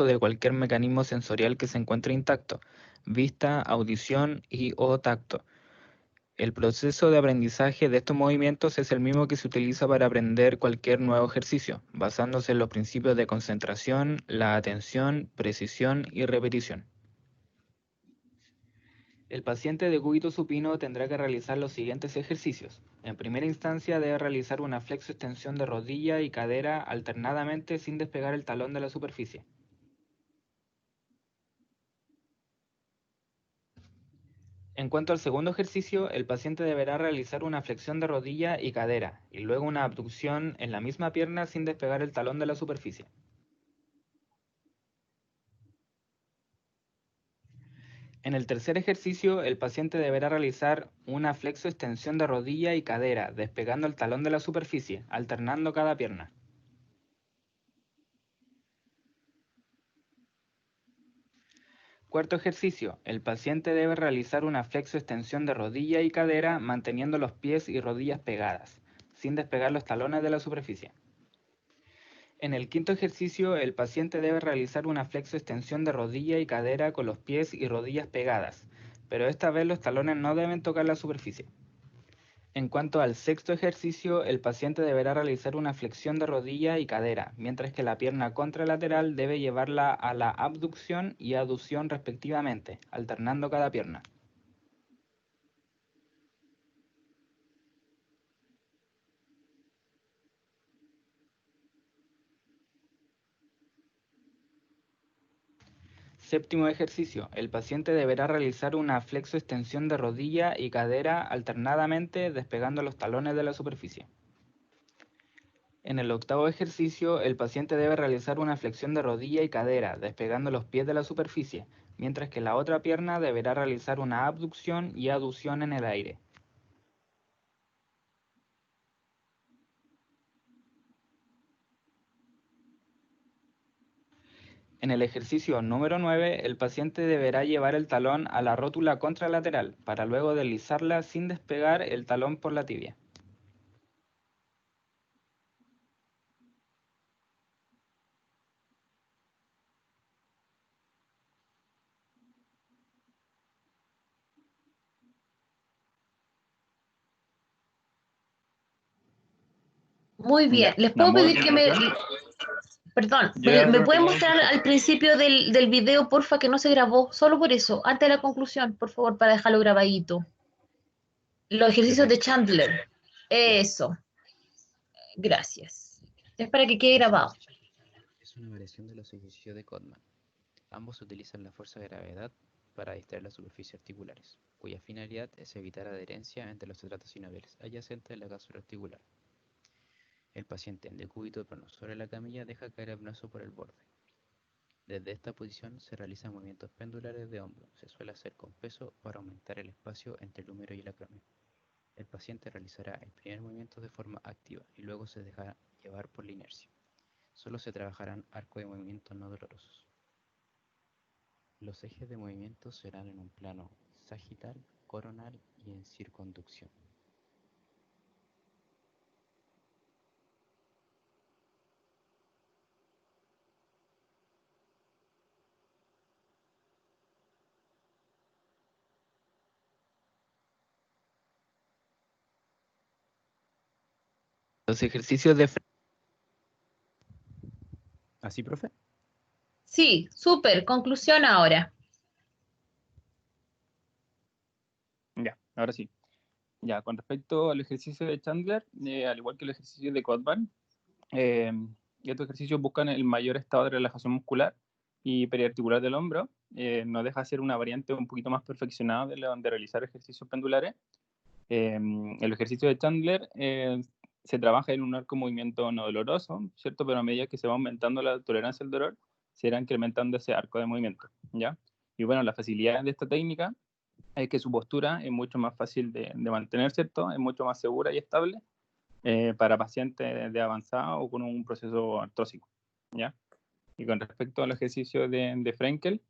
de cualquier mecanismo sensorial que se encuentre intacto, vista, audición y o tacto. El proceso de aprendizaje de estos movimientos es el mismo que se utiliza para aprender cualquier nuevo ejercicio, basándose en los principios de concentración, la atención, precisión y repetición. El paciente de cúbito supino tendrá que realizar los siguientes ejercicios. En primera instancia debe realizar una flexo-extensión de rodilla y cadera alternadamente sin despegar el talón de la superficie. En cuanto al segundo ejercicio, el paciente deberá realizar una flexión de rodilla y cadera, y luego una abducción en la misma pierna sin despegar el talón de la superficie. En el tercer ejercicio, el paciente deberá realizar una flexo-extensión de rodilla y cadera, despegando el talón de la superficie, alternando cada pierna. Cuarto ejercicio, el paciente debe realizar una flexo-extensión de rodilla y cadera manteniendo los pies y rodillas pegadas, sin despegar los talones de la superficie. En el quinto ejercicio, el paciente debe realizar una flexo-extensión de rodilla y cadera con los pies y rodillas pegadas, pero esta vez los talones no deben tocar la superficie. En cuanto al sexto ejercicio, el paciente deberá realizar una flexión de rodilla y cadera, mientras que la pierna contralateral debe llevarla a la abducción y aducción respectivamente, alternando cada pierna. Séptimo ejercicio, el paciente deberá realizar una flexo-extensión de rodilla y cadera alternadamente despegando los talones de la superficie. En el octavo ejercicio, el paciente debe realizar una flexión de rodilla y cadera, despegando los pies de la superficie, mientras que la otra pierna deberá realizar una abducción y aducción en el aire. En el ejercicio número 9, el paciente deberá llevar el talón a la rótula contralateral, para luego deslizarla sin despegar el talón por la tibia. Muy bien. Ya, ¿Les mi puedo amor, pedir que me... Perdón, ¿me pueden mostrar al principio del video, porfa, que no se grabó? Solo por eso, antes de la conclusión, por favor, para dejarlo grabadito. Los ejercicios de Chandler. Eso, gracias. Es para que quede grabado. Es una variación de los ejercicios de Codman. Ambos utilizan la fuerza de gravedad para distraer las superficies articulares, cuya finalidad es evitar adherencia entre los estratos sinoviales adyacentes de la cápsula articular. El paciente en decúbito prono sobre la camilla deja caer el brazo por el borde. Desde esta posición se realizan movimientos pendulares de hombro. Se suele hacer con peso para aumentar el espacio entre el húmero y el acromion. El paciente realizará el primer movimiento de forma activa y luego se dejará llevar por la inercia. Solo se trabajarán arcos de movimiento no dolorosos. Los ejes de movimiento serán en un plano sagital, coronal y en circunducción. Los ejercicios de ¿Así, profe? Sí, súper. Conclusión ahora. Ya, ahora sí. Ya, con respecto al ejercicio de Chandler, al igual que el ejercicio de Codman, eh, estos ejercicios buscan el mayor estado de relajación muscular y periarticular del hombro. No deja de ser una variante un poquito más perfeccionada de realizar ejercicios pendulares. El ejercicio de Chandler se trabaja en un arco movimiento no doloroso, ¿cierto? Pero a medida que se va aumentando la tolerancia al dolor, se irá incrementando ese arco de movimiento, ¿ya? Y bueno, la facilidad de esta técnica es que su postura es mucho más fácil de mantener, ¿cierto? Es mucho más segura y estable para pacientes de avanzada o con un proceso artrósico, ¿ya? Y con respecto al ejercicio de Frenkel,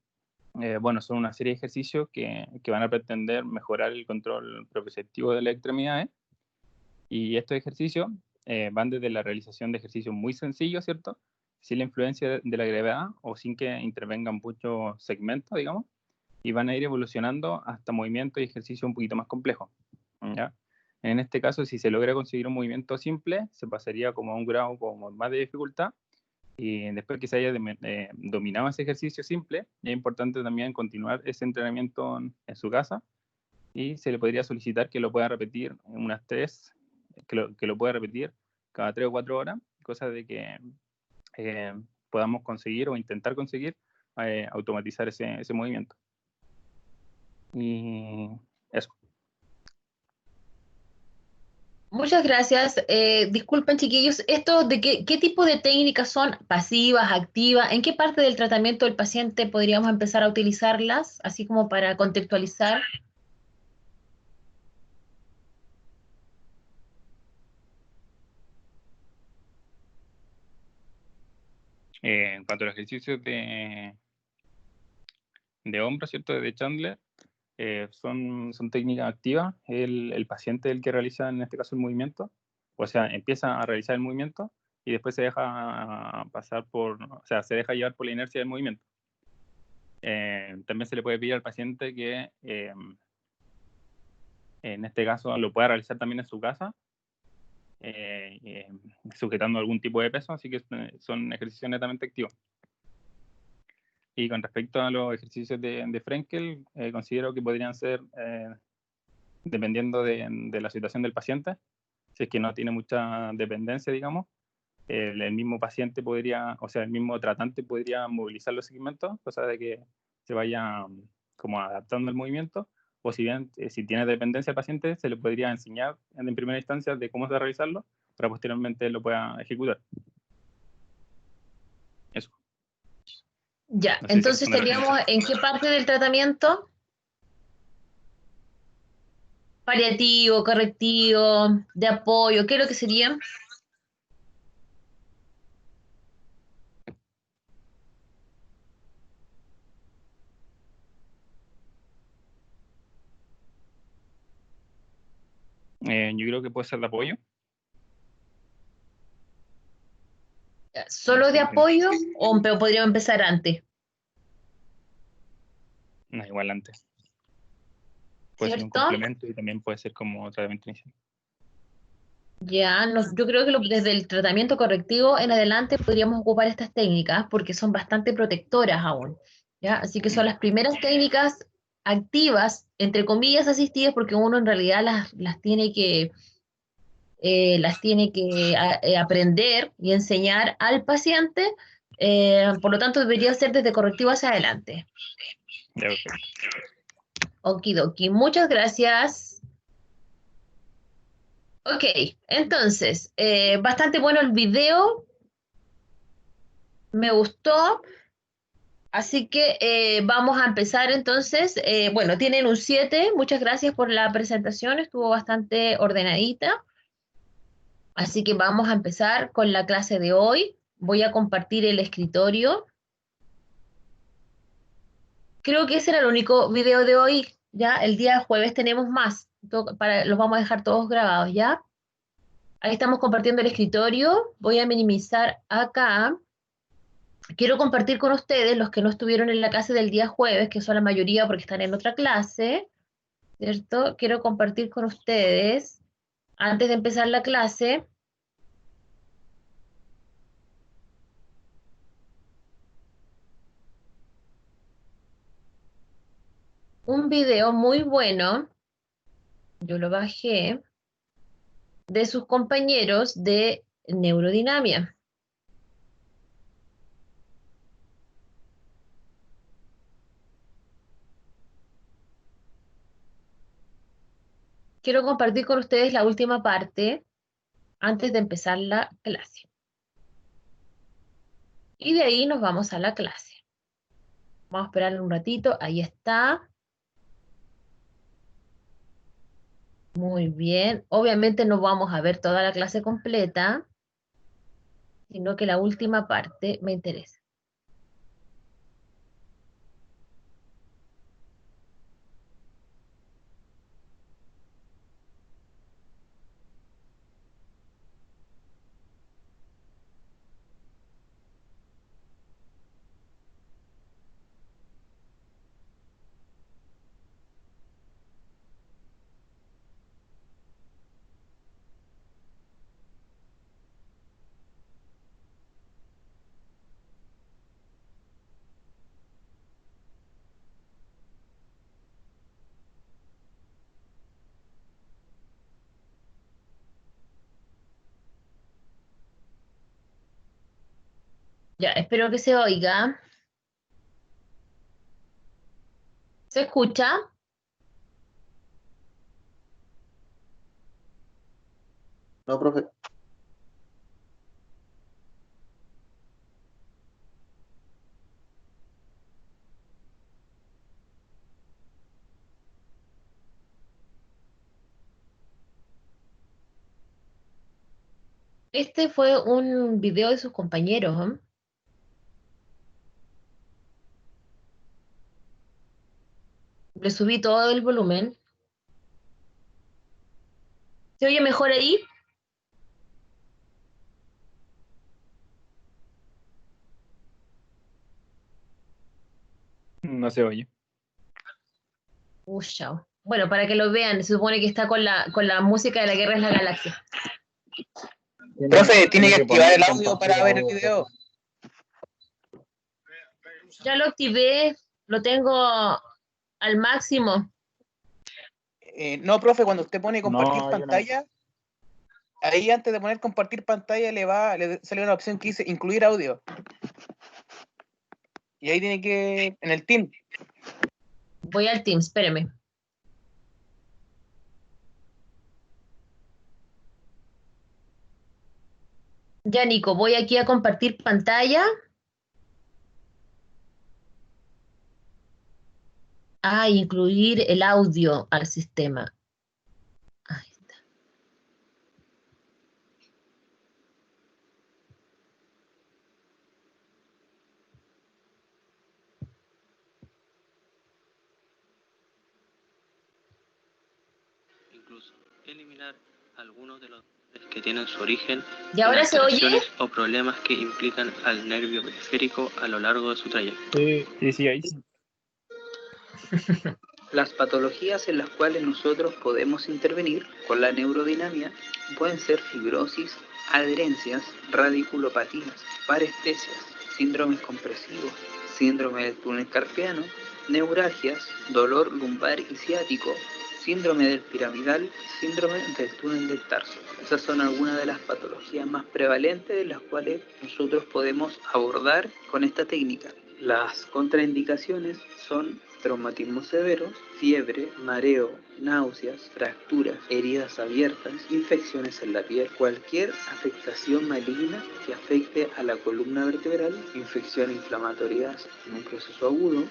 bueno, son una serie de ejercicios que van a pretender mejorar el control proprioceptivo de las extremidades. Y estos ejercicios van desde la realización de ejercicios muy sencillos, ¿cierto? sin la influencia de la gravedad o sin que intervengan muchos segmentos, digamos, y van a ir evolucionando hasta movimientos y ejercicios un poquito más complejos, ¿ya? En este caso, si se logra conseguir un movimiento simple, se pasaría como a un grado como más de dificultad, y después que se haya dominado ese ejercicio simple, es importante también continuar ese entrenamiento en su casa, y se le podría solicitar que lo pueda repetir en unas 3, que lo pueda repetir cada 3 o 4 horas, cosa de que podamos conseguir o intentar conseguir automatizar ese movimiento. Y eso. Muchas gracias. Disculpen, chiquillos, ¿esto de qué tipo de técnicas son? ¿Pasivas, activas? ¿En qué parte del tratamiento del paciente podríamos empezar a utilizarlas? Así como para contextualizar. En cuanto a los ejercicios de hombro, ¿cierto? De Chandler, son técnicas activas. El paciente es el que realiza, en este caso, el movimiento. O sea, empieza a realizar el movimiento y después se deja pasar o sea, se deja llevar por la inercia del movimiento. También se le puede pedir al paciente que, en este caso, lo pueda realizar también en su casa, sujetando algún tipo de peso, así que son ejercicios netamente activos. Y con respecto a los ejercicios de Frenkel, considero que podrían ser, dependiendo de la situación del paciente, si es que no tiene mucha dependencia, digamos, el mismo paciente podría, o sea, el mismo tratante podría movilizar los segmentos, cosa de que se vaya como adaptando al movimiento, o si bien, si tiene dependencia el paciente, se le podría enseñar en primera instancia de cómo se realizarlo, para posteriormente lo pueda ejecutar. Eso. Ya, No sé si entonces responde la estaríamos pregunta. en qué parte del tratamiento? Paliativo, correctivo, de apoyo, ¿qué es lo que sería? Yo creo que puede ser de apoyo. ¿Solo de apoyo o podríamos empezar antes? No, igual antes. Puede ser un ¿Cierto? complemento y también puede ser como tratamiento inicial. Ya, yo creo que desde el tratamiento correctivo en adelante podríamos ocupar estas técnicas porque son bastante protectoras aún, ¿ya? Así que son las primeras técnicas activas, entre comillas asistidas, porque uno en realidad las tiene que, aprender y enseñar al paciente, por lo tanto debería ser desde correctivo hacia adelante. Ya, perfecto. Okidoki, muchas gracias. Ok, entonces, bastante bueno el video, me gustó, así que vamos a empezar entonces. Bueno, tienen un 7, muchas gracias por la presentación, estuvo bastante ordenadita, así que vamos a empezar con la clase de hoy. Voy a compartir el escritorio. Creo que ese era el único video de hoy, ya el día jueves tenemos más, los vamos a dejar todos grabados, ¿ya? Ahí estamos compartiendo el escritorio, voy a minimizar acá. Quiero compartir con ustedes, los que no estuvieron en la clase del día jueves, que son la mayoría porque están en otra clase, ¿cierto? Quiero compartir con ustedes, antes de empezar la clase, un video muy bueno, yo lo bajé, de sus compañeros de neurodinamia. Quiero compartir con ustedes la última parte antes de empezar la clase. Y de ahí nos vamos a la clase. Vamos a esperar un ratito, ahí está. Muy bien. Obviamente no vamos a ver toda la clase completa, sino que la última parte me interesa. Ya, espero que se oiga. ¿Se escucha? No, profe. Este fue un video de sus compañeros, ¿eh? Le subí todo el volumen. ¿Se oye mejor ahí? No se oye. Chao. Bueno, para que lo vean, se supone que está con la música de la Guerra de la Galaxia. Profe, tiene que activar el audio compartir para ver el audio. video. Ya lo activé, lo tengo al máximo. No, profe, cuando usted pone compartir No, pantalla, ahí antes de poner compartir pantalla le sale una opción que dice incluir audio. Y ahí tiene que, en el Team. Voy al Teams, espéreme. Ya, Nico, voy aquí a compartir pantalla. Incluir el audio al sistema. Ahí está. Incluso eliminar algunos de los que tienen su origen ¿Y ahora en se oye? alteraciones o problemas que implican al nervio periférico a lo largo de su trayecto. Sí, ahí sí. Las patologías en las cuales nosotros podemos intervenir con la neurodinamia pueden ser fibrosis, adherencias, radiculopatías, parestesias, síndromes compresivos, síndrome del túnel carpiano, neuralgias, dolor lumbar y ciático, síndrome del piramidal, síndrome del túnel del tarso. Esas son algunas de las patologías más prevalentes de las cuales nosotros podemos abordar con esta técnica. Las contraindicaciones son traumatismo severo, fiebre, mareo, náuseas, fracturas, heridas abiertas, infecciones en la piel, cualquier afectación maligna que afecte a la columna vertebral, infecciones inflamatorias en un proceso agudo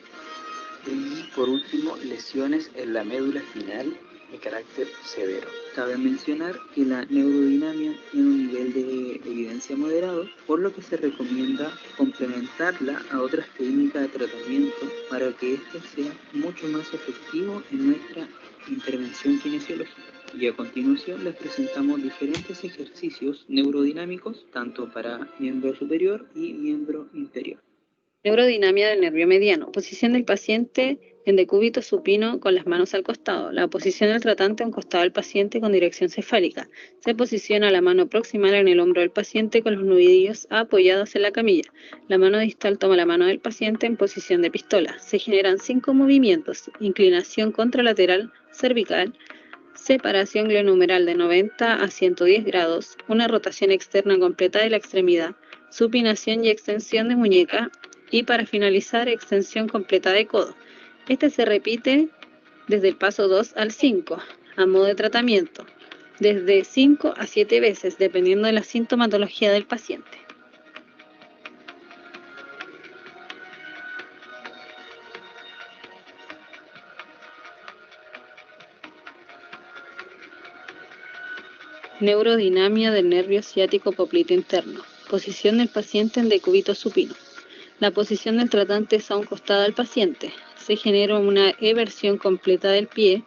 y por último lesiones en la médula espinal de carácter severo. Cabe mencionar que la neurodinamia tiene un nivel de evidencia moderado, por lo que se recomienda complementarla a otras técnicas de tratamiento para que éste sea mucho más efectivo en nuestra intervención kinesiológica. Y a continuación les presentamos diferentes ejercicios neurodinamicos, tanto para miembro superior y miembro inferior. Neurodinamia del nervio mediano. Posición del paciente en decúbito supino con las manos al costado. La posición del tratante a un costado del paciente con dirección cefálica. Se posiciona la mano proximal en el hombro del paciente con los nudillos apoyados en la camilla. La mano distal toma la mano del paciente en posición de pistola. Se generan 5 movimientos: inclinación contralateral cervical, separación glenohumeral de 90 a 110 grados, una rotación externa completa de la extremidad, supinación y extensión de muñeca, y para finalizar, extensión completa de codo. Este se repite desde el paso 2 al 5, a modo de tratamiento, desde 5 a 7 veces, dependiendo de la sintomatología del paciente. Neurodinamia del nervio ciático poplito interno. Posición del paciente en decúbito supino. La posición del tratante es a un costado del paciente. Se genera una eversión completa del pie,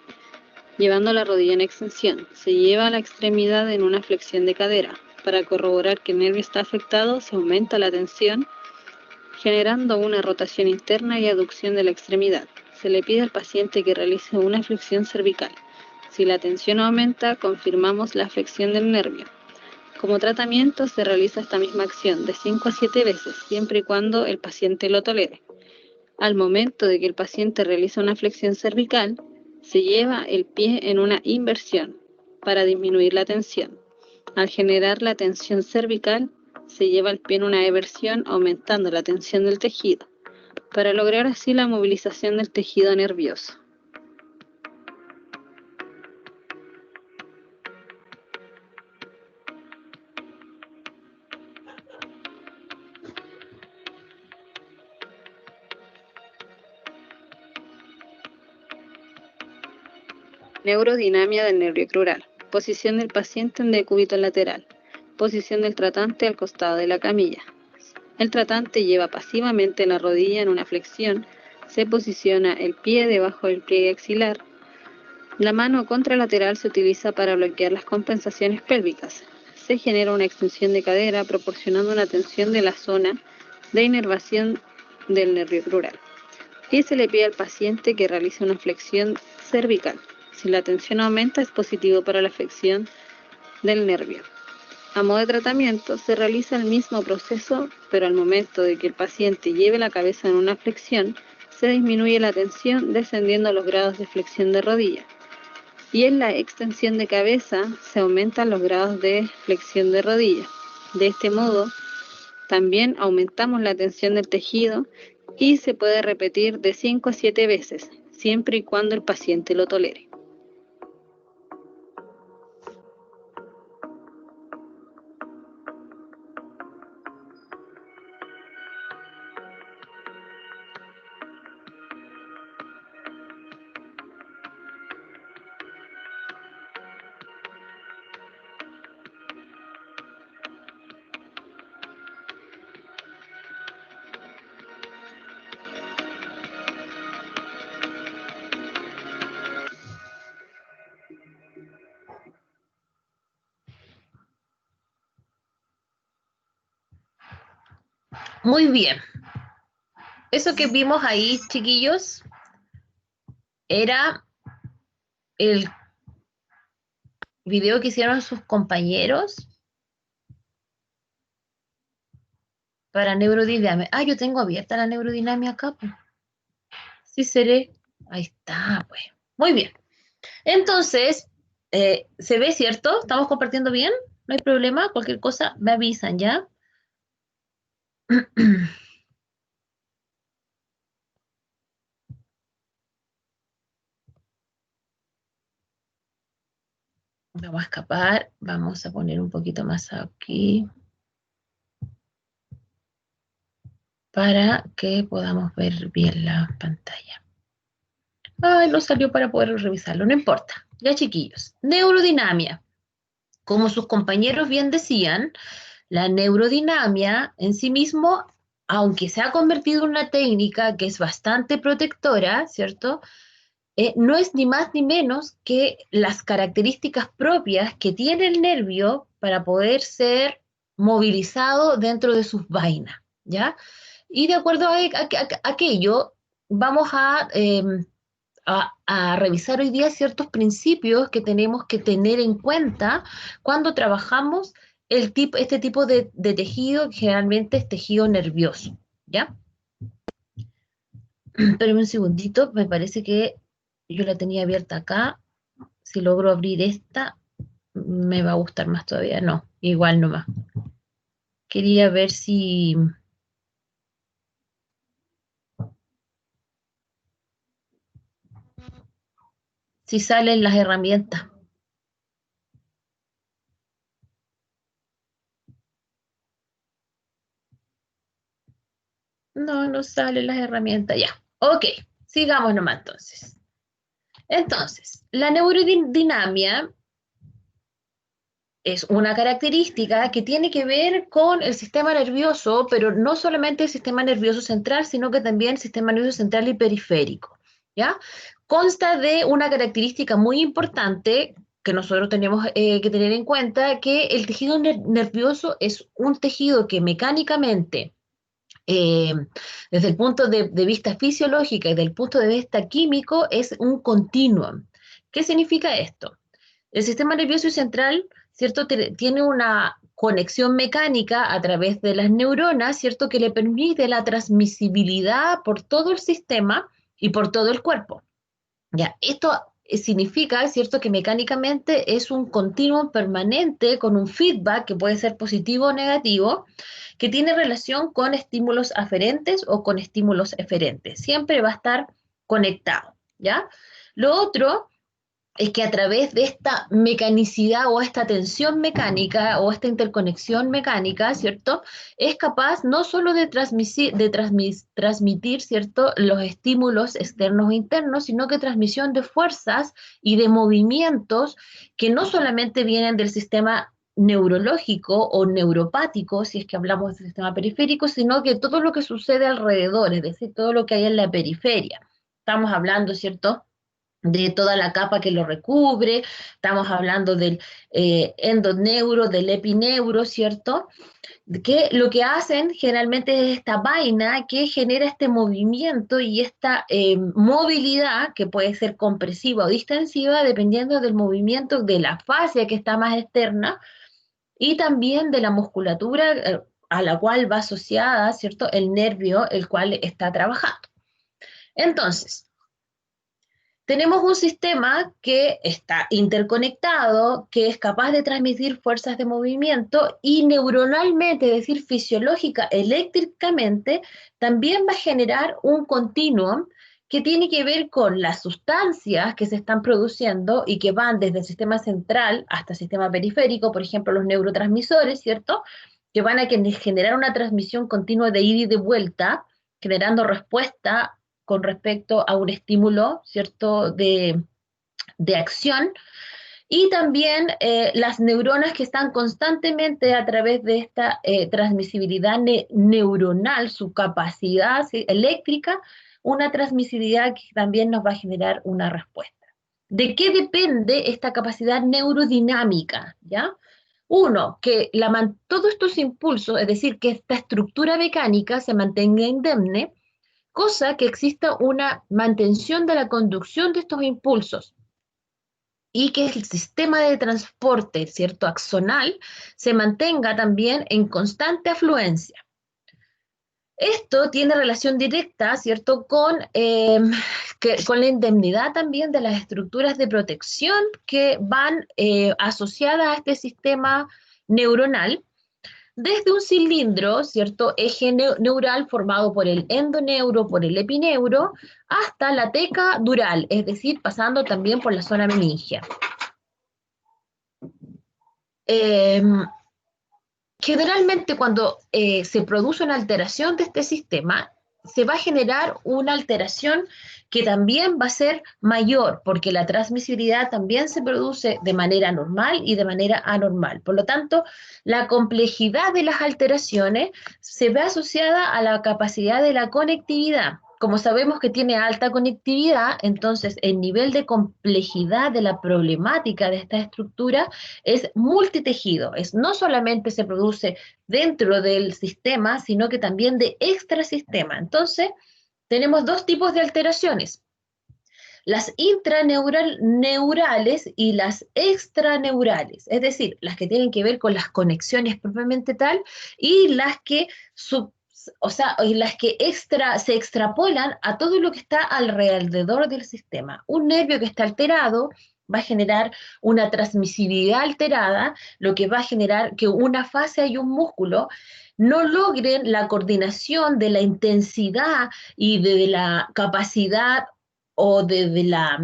llevando la rodilla en extensión. Se lleva la extremidad en una flexión de cadera. Para corroborar que el nervio está afectado, se aumenta la tensión, generando una rotación interna y aducción de la extremidad. Se le pide al paciente que realice una flexión cervical. Si la tensión aumenta, confirmamos la afección del nervio. Como tratamiento se realiza esta misma acción de 5 a 7 veces, siempre y cuando el paciente lo tolere. Al momento de que el paciente realiza una flexión cervical, se lleva el pie en una inversión para disminuir la tensión. Al generar la tensión cervical, se lleva al pie en una eversión, aumentando la tensión del tejido, para lograr así la movilización del tejido nervioso. Neurodinamia del nervio crural. Posición del paciente en decúbito lateral. Posición del tratante al costado de la camilla. El tratante lleva pasivamente la rodilla en una flexión. Se posiciona el pie debajo del pliegue axilar. La mano contralateral se utiliza para bloquear las compensaciones pélvicas. Se genera una extensión de cadera proporcionando una tensión de la zona de inervación del nervio crural. Y se le pide al paciente que realice una flexión cervical. Si la tensión aumenta, es positivo para la flexión del nervio. A modo de tratamiento, se realiza el mismo proceso, pero al momento de que el paciente lleve la cabeza en una flexión, se disminuye la tensión descendiendo los grados de flexión de rodilla. Y en la extensión de cabeza se aumentan los grados de flexión de rodilla. De este modo, también aumentamos la tensión del tejido y se puede repetir de 5 a 7 veces, siempre y cuando el paciente lo tolere. Muy bien. Eso que vimos ahí, chiquillos, era el video que hicieron sus compañeros para neurodinamia. Ah, yo tengo abierta la neurodinamia acá, pues. Sí seré. Ahí está, pues. Muy bien. Entonces, ¿se ve, cierto? ¿Estamos compartiendo bien? No hay problema. Cualquier cosa me avisan, ¿ya? Vamos a escapar. Vamos a poner un poquito más aquí para que podamos ver bien la pantalla. Ay, no salió para poder revisarlo. No importa. Ya, chiquillos. Neurodinamia. Como sus compañeros bien decían, la neurodinamia en sí mismo, aunque se ha convertido en una técnica que es bastante protectora, ¿cierto? No es ni más ni menos que las características propias que tiene el nervio para poder ser movilizado dentro de sus vainas, ¿ya? Y de acuerdo a aquello, vamos a revisar hoy día ciertos principios que tenemos que tener en cuenta cuando trabajamos este tipo de tejido, que generalmente es tejido nervioso, ¿ya? Espérenme un segundito, me parece que yo la tenía abierta acá. Si logro abrir esta, me va a gustar más todavía. No, igual nomás. Quería ver si salen las herramientas. No salen las herramientas. Ya. Ok, sigamos nomás entonces. Entonces, la neurodinamia es una característica que tiene que ver con el sistema nervioso, pero no solamente el sistema nervioso central, sino que también el sistema nervioso central y periférico, ¿ya? Consta de una característica muy importante que nosotros tenemos que tener en cuenta, que el tejido nervioso es un tejido que mecánicamente, desde el punto de vista fisiológico y desde el punto de vista químico, es un continuum. ¿Qué significa esto? El sistema nervioso central, ¿cierto? Tiene una conexión mecánica a través de las neuronas, ¿cierto? Que le permite la transmisibilidad por todo el sistema y por todo el cuerpo. Ya, esto significa, ¿cierto?, que mecánicamente es un continuum permanente con un feedback que puede ser positivo o negativo, que tiene relación con estímulos aferentes o con estímulos eferentes. Siempre va a estar conectado, ¿ya? Lo otro es que a través de esta mecanicidad o esta tensión mecánica o esta interconexión mecánica, ¿cierto? Es capaz no solo de transmitir, ¿cierto?, los estímulos externos e internos, sino que transmisión de fuerzas y de movimientos que no solamente vienen del sistema neurológico o neuropático, si es que hablamos del sistema periférico, sino que todo lo que sucede alrededor, es decir, todo lo que hay en la periferia. Estamos hablando, ¿cierto?, de toda la capa que lo recubre, estamos hablando del endoneuro, del epineuro, ¿cierto? Que lo que hacen generalmente es esta vaina que genera este movimiento y esta movilidad, que puede ser compresiva o distensiva, dependiendo del movimiento de la fascia que está más externa, y también de la musculatura a la cual va asociada, ¿cierto?, el nervio, el cual está trabajando. Entonces, tenemos un sistema que está interconectado, que es capaz de transmitir fuerzas de movimiento y neuronalmente, es decir, fisiológica, eléctricamente, también va a generar un continuum que tiene que ver con las sustancias que se están produciendo y que van desde el sistema central hasta el sistema periférico, por ejemplo, los neurotransmisores, ¿cierto?, que van a generar una transmisión continua de ida y de vuelta, generando respuesta con respecto a un estímulo, ¿cierto?, de acción, y también las neuronas que están constantemente a través de esta transmisibilidad neuronal, su capacidad, ¿sí?, eléctrica, una transmisibilidad que también nos va a generar una respuesta. ¿De qué depende esta capacidad neurodinámica? ¿Ya? Uno, que todos estos impulsos, es decir, que esta estructura mecánica se mantenga indemne, cosa que exista una mantención de la conducción de estos impulsos y que el sistema de transporte, ¿cierto?, axonal, se mantenga también en constante afluencia. Esto tiene relación directa, ¿cierto?, con la indemnidad también de las estructuras de protección que van asociadas a este sistema neuronal, desde un cilindro, ¿cierto?, eje neural formado por el endoneuro, por el epineuro, hasta la teca dural, es decir, pasando también por la zona meningia. Generalmente cuando se produce una alteración de este sistema, se va a generar una alteración que también va a ser mayor, porque la transmisibilidad también se produce de manera normal y de manera anormal. Por lo tanto, la complejidad de las alteraciones se ve asociada a la capacidad de la conectividad. Como sabemos que tiene alta conectividad, entonces el nivel de complejidad de la problemática de esta estructura es multitejido. No solamente se produce dentro del sistema, sino que también de extrasistema. Entonces, tenemos dos tipos de alteraciones: las intraneurales y las extraneurales, es decir, las que tienen que ver con las conexiones propiamente tal y las que se extrapolan a todo lo que está alrededor del sistema. Un nervio que está alterado va a generar una transmisibilidad alterada, lo que va a generar que una fascia y un músculo no logren la coordinación de la intensidad y de la capacidad o de la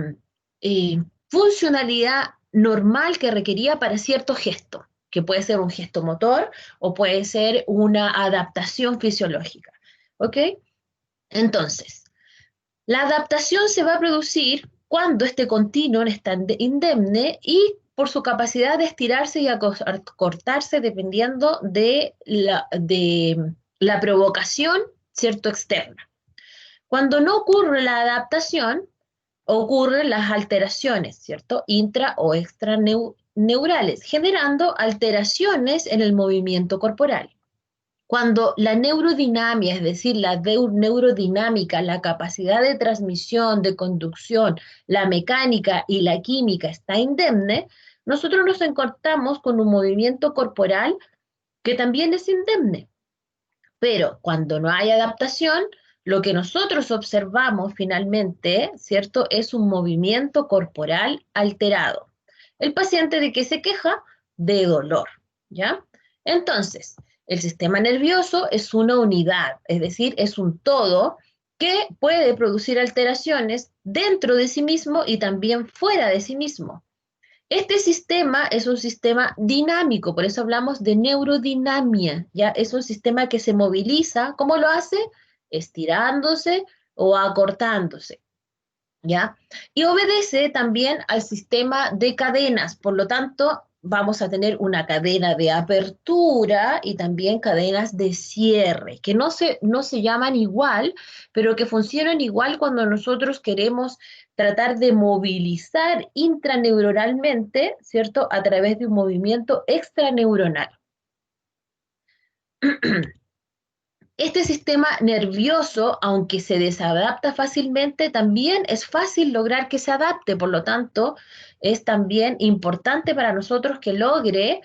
funcionalidad normal que requería para cierto gesto, que puede ser un gesto motor o puede ser una adaptación fisiológica. ¿Ok? Entonces, la adaptación se va a producir cuando este continuo está indemne y por su capacidad de estirarse y acortarse dependiendo de la provocación, ¿cierto?, externa. Cuando no ocurre la adaptación, ocurren las alteraciones, ¿cierto?, intra o extraneurales, generando alteraciones en el movimiento corporal. Cuando la neurodinamia, es decir, la neurodinámica, la capacidad de transmisión, de conducción, la mecánica y la química está indemne, nosotros nos encontramos con un movimiento corporal que también es indemne. Pero cuando no hay adaptación, lo que nosotros observamos finalmente, ¿cierto? Es un movimiento corporal alterado. ¿El paciente de qué se queja? De dolor, ¿ya? Entonces, el sistema nervioso es una unidad, es decir, es un todo que puede producir alteraciones dentro de sí mismo y también fuera de sí mismo. Este sistema es un sistema dinámico, por eso hablamos de neurodinamia, ¿ya? Es un sistema que se moviliza, ¿cómo lo hace? Estirándose o acortándose, ¿ya? Y obedece también al sistema de cadenas, por lo tanto, vamos a tener una cadena de apertura y también cadenas de cierre, que no se llaman igual, pero que funcionan igual cuando nosotros queremos tratar de movilizar intraneuronalmente, ¿cierto? A través de un movimiento extraneuronal. Este sistema nervioso, aunque se desadapta fácilmente, también es fácil lograr que se adapte, por lo tanto, es también importante para nosotros que logre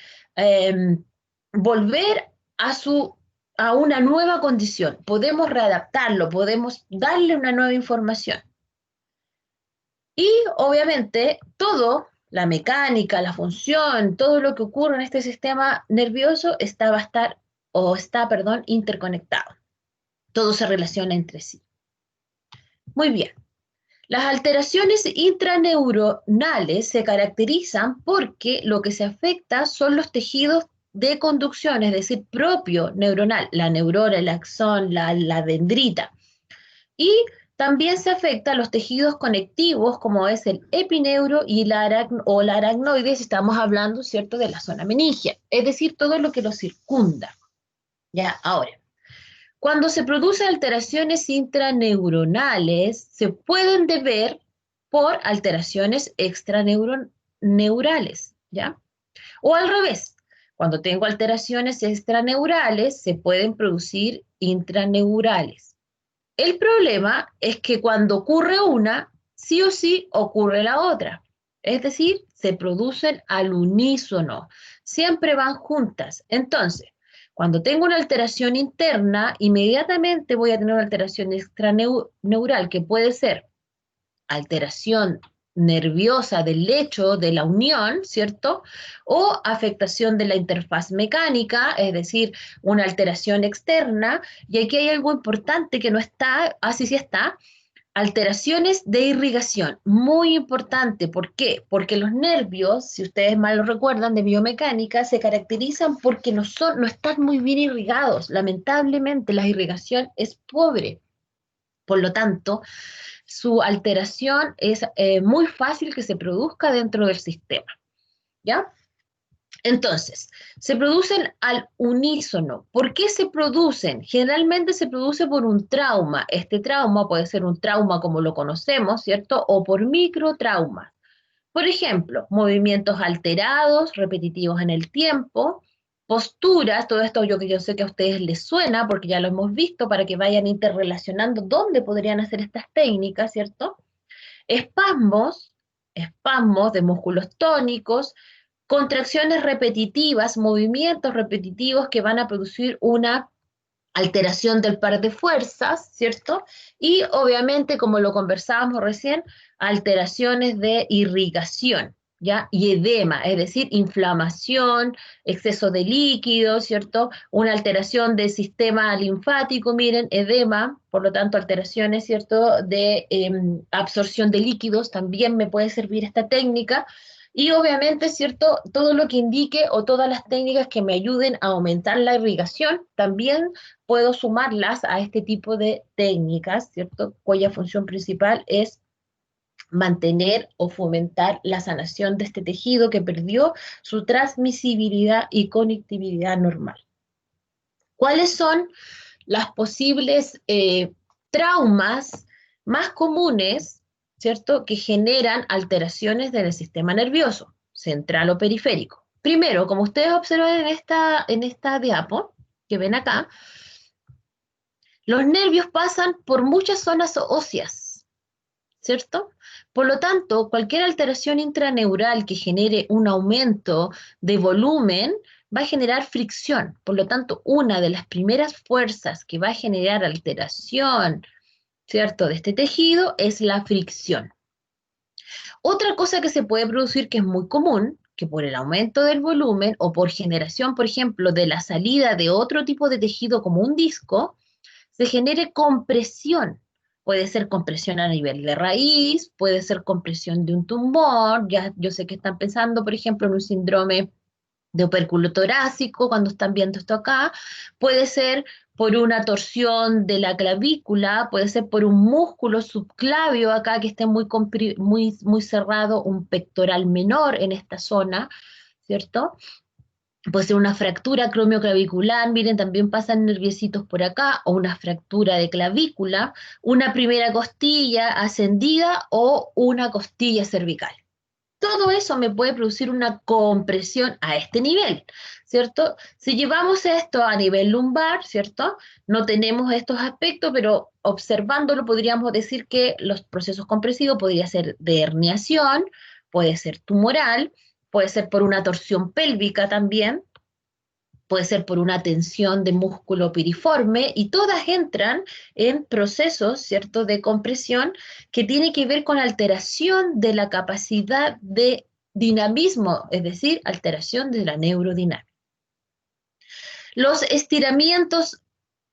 volver a una nueva condición. Podemos readaptarlo, podemos darle una nueva información. Y obviamente todo, la mecánica, la función, todo lo que ocurre en este sistema nervioso está interconectado. Todo se relaciona entre sí. Muy bien. Las alteraciones intraneuronales se caracterizan porque lo que se afecta son los tejidos de conducción, es decir, propio neuronal, la neurona, el axón, la dendrita. Y también se afecta a los tejidos conectivos, como es el epineuro y la aracnoide, si estamos hablando, ¿cierto?, de la zona meningia, es decir, todo lo que lo circunda. Ya, ahora, cuando se producen alteraciones intraneuronales, se pueden deber por alteraciones extraneurales, ¿ya? O al revés, cuando tengo alteraciones extraneurales, se pueden producir intraneurales. El problema es que cuando ocurre una, sí o sí ocurre la otra. Es decir, se producen al unísono, siempre van juntas. Entonces, cuando tengo una alteración interna, inmediatamente voy a tener una alteración extraneural, que puede ser alteración nerviosa del lecho de la unión, ¿cierto? O afectación de la interfaz mecánica, es decir, una alteración externa. Y aquí hay algo importante que no está, así sí está, alteraciones de irrigación, muy importante. ¿Por qué? Porque los nervios, si ustedes mal lo recuerdan, de biomecánica, se caracterizan porque no están muy bien irrigados. Lamentablemente, la irrigación es pobre. Por lo tanto, su alteración es muy fácil que se produzca dentro del sistema, ¿ya? Entonces, se producen al unísono. ¿Por qué se producen? Generalmente se produce por un trauma. Este trauma puede ser un trauma como lo conocemos, ¿cierto? O por microtraumas. Por ejemplo, movimientos alterados, repetitivos en el tiempo, posturas, todo esto yo sé que a ustedes les suena porque ya lo hemos visto para que vayan interrelacionando dónde podrían hacer estas técnicas, ¿cierto? Espasmos de músculos tónicos, contracciones repetitivas, movimientos repetitivos que van a producir una alteración del par de fuerzas, ¿cierto? Y obviamente, como lo conversábamos recién, alteraciones de irrigación, ¿ya? Y edema, es decir, inflamación, exceso de líquido, ¿cierto? Una alteración del sistema linfático, miren, edema, por lo tanto, alteraciones, ¿cierto? De absorción de líquidos, también me puede servir esta técnica. Y obviamente, ¿cierto? Todo lo que indique o todas las técnicas que me ayuden a aumentar la irrigación, también puedo sumarlas a este tipo de técnicas, ¿cierto? Cuya función principal es mantener o fomentar la sanación de este tejido que perdió su transmisibilidad y conectividad normal. ¿Cuáles son las posibles traumas más comunes, ¿cierto?, que generan alteraciones del sistema nervioso, central o periférico? Primero, como ustedes observan en esta diapo que ven acá, los nervios pasan por muchas zonas óseas, ¿cierto? Por lo tanto, cualquier alteración intraneural que genere un aumento de volumen va a generar fricción. Por lo tanto, una de las primeras fuerzas que va a generar alteración, ¿cierto?, de este tejido es la fricción. Otra cosa que se puede producir, que es muy común, que por el aumento del volumen o por generación, por ejemplo, de la salida de otro tipo de tejido como un disco, se genere compresión. Puede ser compresión a nivel de raíz, puede ser compresión de un tumor. Ya, yo sé que están pensando, por ejemplo, en un síndrome de opérculo torácico, cuando están viendo esto acá, puede ser por una torsión de la clavícula, puede ser por un músculo subclavio acá que esté muy cerrado, un pectoral menor en esta zona, ¿cierto? Puede ser una fractura cromioclavicular, miren, también pasan nerviecitos por acá, o una fractura de clavícula, una primera costilla ascendida o una costilla cervical. Todo eso me puede producir una compresión a este nivel, ¿cierto? Si llevamos esto a nivel lumbar, ¿cierto? No tenemos estos aspectos, pero observándolo podríamos decir que los procesos compresivos podría ser de herniación, puede ser tumoral, puede ser por una torsión pélvica también, puede ser por una tensión de músculo piriforme, y todas entran en procesos, ¿cierto?, de compresión que tiene que ver con alteración de la capacidad de dinamismo, es decir, alteración de la neurodinámica. Los estiramientos,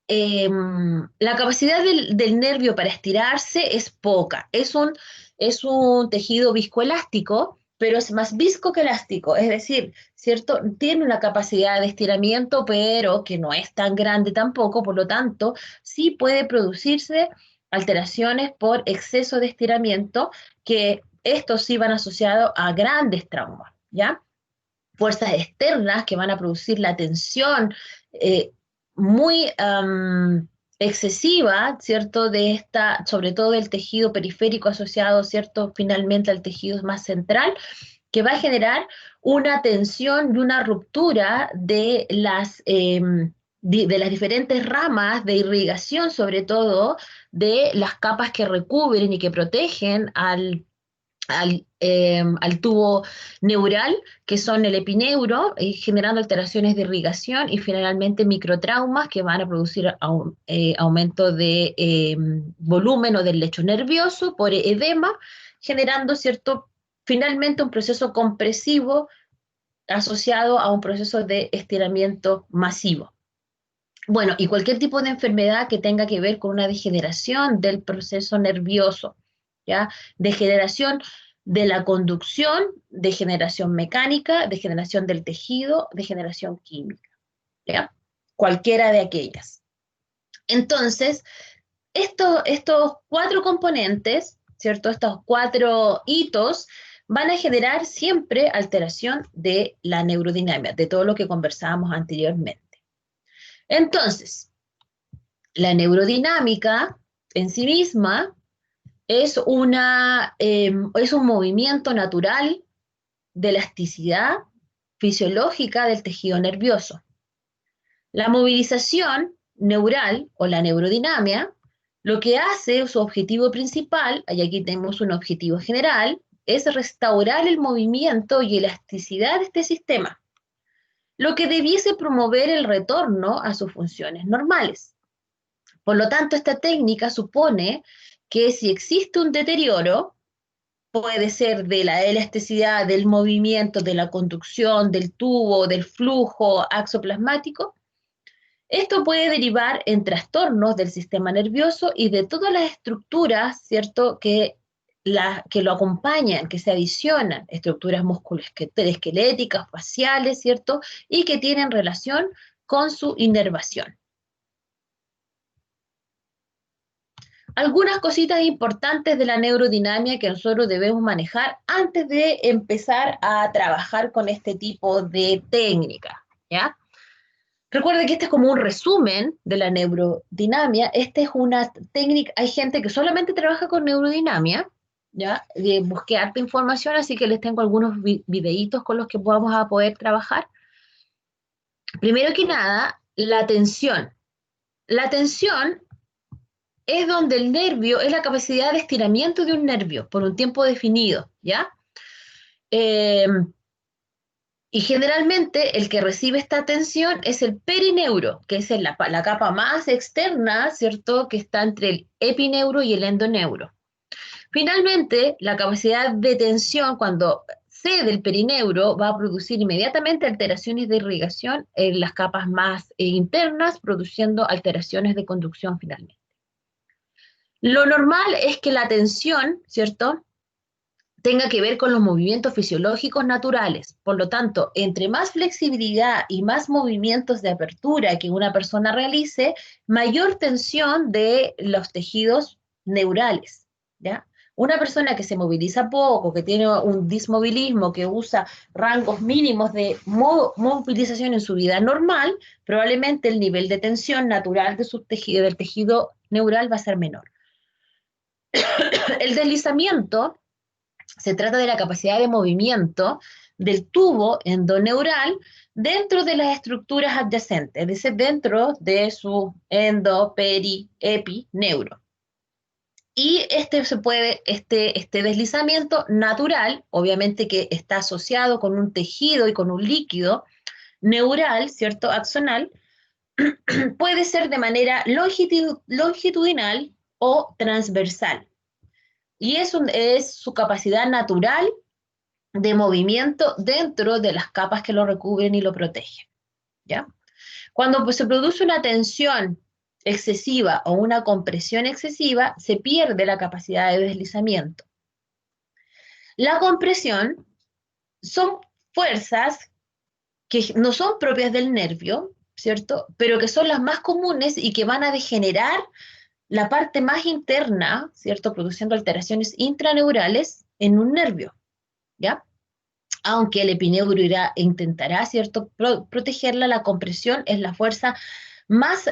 la capacidad del nervio para estirarse es poca, es un tejido viscoelástico, pero es más visco que elástico, es decir, ¿cierto? Tiene una capacidad de estiramiento, pero que no es tan grande tampoco, por lo tanto, sí puede producirse alteraciones por exceso de estiramiento, que estos sí van asociados a grandes traumas, ¿ya? Fuerzas externas que van a producir la tensión muy excesiva, ¿cierto?, de esta, sobre todo del tejido periférico asociado, ¿cierto?, finalmente al tejido más central, que va a generar una tensión y una ruptura de las diferentes ramas de irrigación, sobre todo de las capas que recubren y que protegen al tubo neural, que son el epineuro, generando alteraciones de irrigación y finalmente microtraumas que van a producir aumento de volumen o del lecho nervioso por edema, generando, ¿cierto?, finalmente un proceso compresivo asociado a un proceso de estiramiento masivo. Bueno, y cualquier tipo de enfermedad que tenga que ver con una degeneración del proceso nervioso, ¿ya? Degeneración de la conducción, degeneración mecánica, degeneración del tejido, degeneración química, ¿ya? Cualquiera de aquellas. Entonces, estos 4 componentes, ¿cierto?, estos 4 hitos, van a generar siempre alteración de la neurodinamia, de todo lo que conversábamos anteriormente. Entonces, la neurodinámica en sí misma es un movimiento natural de elasticidad fisiológica del tejido nervioso. La movilización neural o la neurodinamia, lo que hace, su objetivo principal, y aquí tenemos un objetivo general, es restaurar el movimiento y elasticidad de este sistema, lo que debiese promover el retorno a sus funciones normales. Por lo tanto, esta técnica supone que si existe un deterioro, puede ser de la elasticidad, del movimiento, de la conducción, del tubo, del flujo axoplasmático, esto puede derivar en trastornos del sistema nervioso y de todas las estructuras, ¿cierto?, que lo acompañan, que se adicionan, estructuras musculoesqueléticas, faciales, ¿cierto?, y que tienen relación con su inervación. Algunas cositas importantes de la neurodinamia que nosotros debemos manejar antes de empezar a trabajar con este tipo de técnica, ¿ya? Recuerden que este es como un resumen de la neurodinamia. Esta es una técnica, hay gente que solamente trabaja con neurodinamia, ¿ya? Busqué harta información, así que les tengo algunos videitos con los que vamos a poder trabajar. Primero que nada, la tensión. La tensión es donde el nervio, es la capacidad de estiramiento de un nervio por un tiempo definido, ¿ya? Y Y generalmente el que recibe esta tensión es el perineuro, que es la capa más externa, ¿cierto?, que está entre el epineuro y el endoneuro. Finalmente, la capacidad de tensión cuando cede el perineuro va a producir inmediatamente alteraciones de irrigación en las capas más internas, produciendo alteraciones de conducción finalmente. Lo normal es que la tensión, ¿cierto?, tenga que ver con los movimientos fisiológicos naturales. Por lo tanto, entre más flexibilidad y más movimientos de apertura que una persona realice, mayor tensión de los tejidos neurales, ¿ya? Una persona que se moviliza poco, que tiene un dismovilismo, que usa rangos mínimos de movilización en su vida normal, probablemente el nivel de tensión natural de del tejido neural va a ser menor. El deslizamiento se trata de la capacidad de movimiento del tubo endoneural dentro de las estructuras adyacentes, es decir, dentro de su endo, peri, epi, neuro. Y este deslizamiento natural, obviamente que está asociado con un tejido y con un líquido neural, ¿cierto?, axonal, puede ser de manera longitudinal o transversal. Y es su capacidad natural de movimiento dentro de las capas que lo recubren y lo protegen, ¿ya? Cuando pues, se produce una tensión excesiva o una compresión excesiva, se pierde la capacidad de deslizamiento. La compresión son fuerzas que no son propias del nervio, ¿cierto?, pero que son las más comunes y que van a degenerar la parte más interna, ¿cierto?, produciendo alteraciones intraneurales en un nervio, ¿ya? Aunque el epineuro intentará, ¿cierto?, protegerla, la compresión es la fuerza más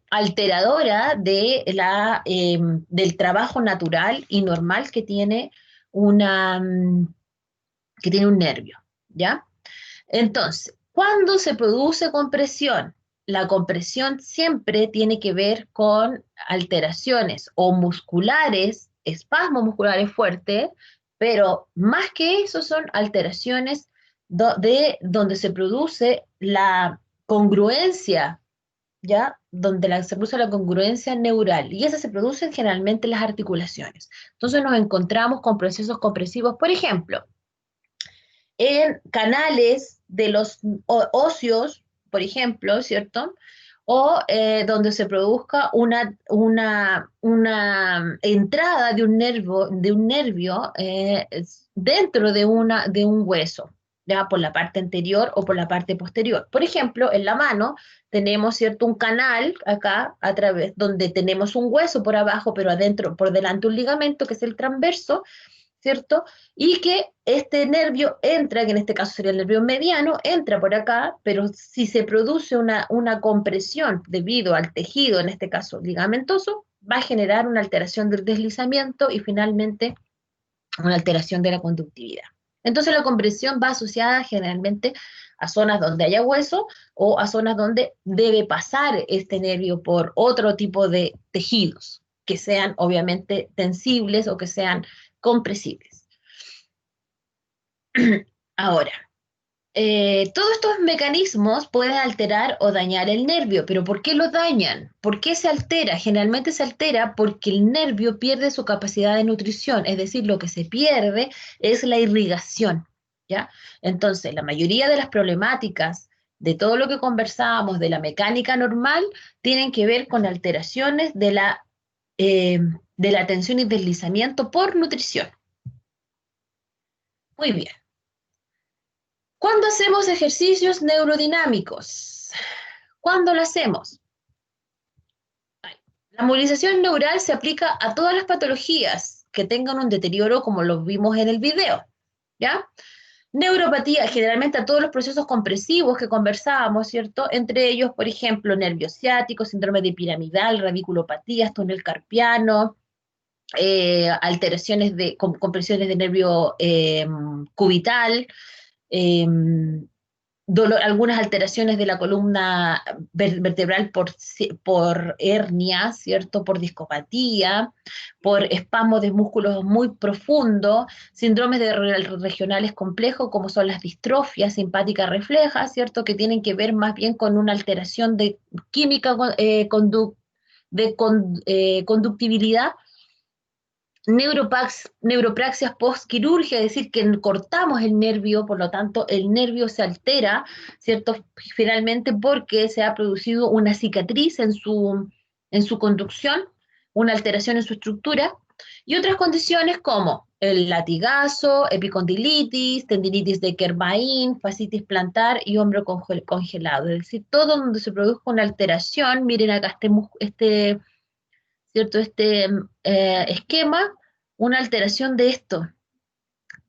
alteradora del trabajo natural y normal que tiene un nervio, ¿ya? Entonces, cuando se produce compresión, la compresión siempre tiene que ver con alteraciones o musculares, espasmos musculares fuertes, pero más que eso son alteraciones donde se produce la congruencia, ¿ya? Donde se produce la congruencia neural, y esa se produce generalmente en las articulaciones. Entonces nos encontramos con procesos compresivos, por ejemplo, en canales de los óseos, por ejemplo, ¿cierto?, o donde se produzca una entrada de un nervio dentro de un hueso, ya por la parte anterior o por la parte posterior. Por ejemplo, en la mano tenemos, ¿cierto?, un canal acá, a través, donde tenemos un hueso por abajo, pero adentro, por delante un ligamento, que es el transverso, ¿cierto? Y que este nervio entra, que en este caso sería el nervio mediano, entra por acá, pero si se produce una compresión debido al tejido, en este caso ligamentoso, va a generar una alteración del deslizamiento y finalmente una alteración de la conductividad. Entonces la compresión va asociada generalmente a zonas donde haya hueso o a zonas donde debe pasar este nervio por otro tipo de tejidos, que sean obviamente tensibles o que sean compresibles. Ahora, todos estos mecanismos pueden alterar o dañar el nervio, pero ¿por qué lo dañan? ¿Por qué se altera? Generalmente se altera porque el nervio pierde su capacidad de nutrición, es decir, lo que se pierde es la irrigación, ¿ya? Entonces, la mayoría de las problemáticas de todo lo que conversábamos de la mecánica normal tienen que ver con alteraciones de la tensión y deslizamiento por nutrición. Muy bien. ¿Cuándo hacemos ejercicios neurodinámicos? ¿Cuándo lo hacemos? La movilización neural se aplica a todas las patologías que tengan un deterioro, como lo vimos en el video, ¿ya? Neuropatía, generalmente a todos los procesos compresivos que conversábamos, ¿cierto? Entre ellos, por ejemplo, nervio ciático, síndrome de piramidal, radiculopatías, túnel carpiano, alteraciones compresiones de nervio cubital, algunas alteraciones de la columna vertebral por hernia, ¿cierto? Por discopatía, por espasmos de músculos muy profundos, síndromes regionales complejos como son las distrofias simpáticas reflejas, ¿cierto? Que tienen que ver más bien con una alteración de química conductibilidad, neuropraxias postquirúrgica, es decir, que cortamos el nervio, por lo tanto el nervio se altera, ¿cierto? Finalmente porque se ha producido una cicatriz en su conducción, una alteración en su estructura, y otras condiciones como el latigazo, epicondilitis, tendinitis de Kervain, fascitis plantar y hombro congelado, es decir, todo donde se produzca una alteración. Miren acá ¿cierto? Esquema, una alteración de esto.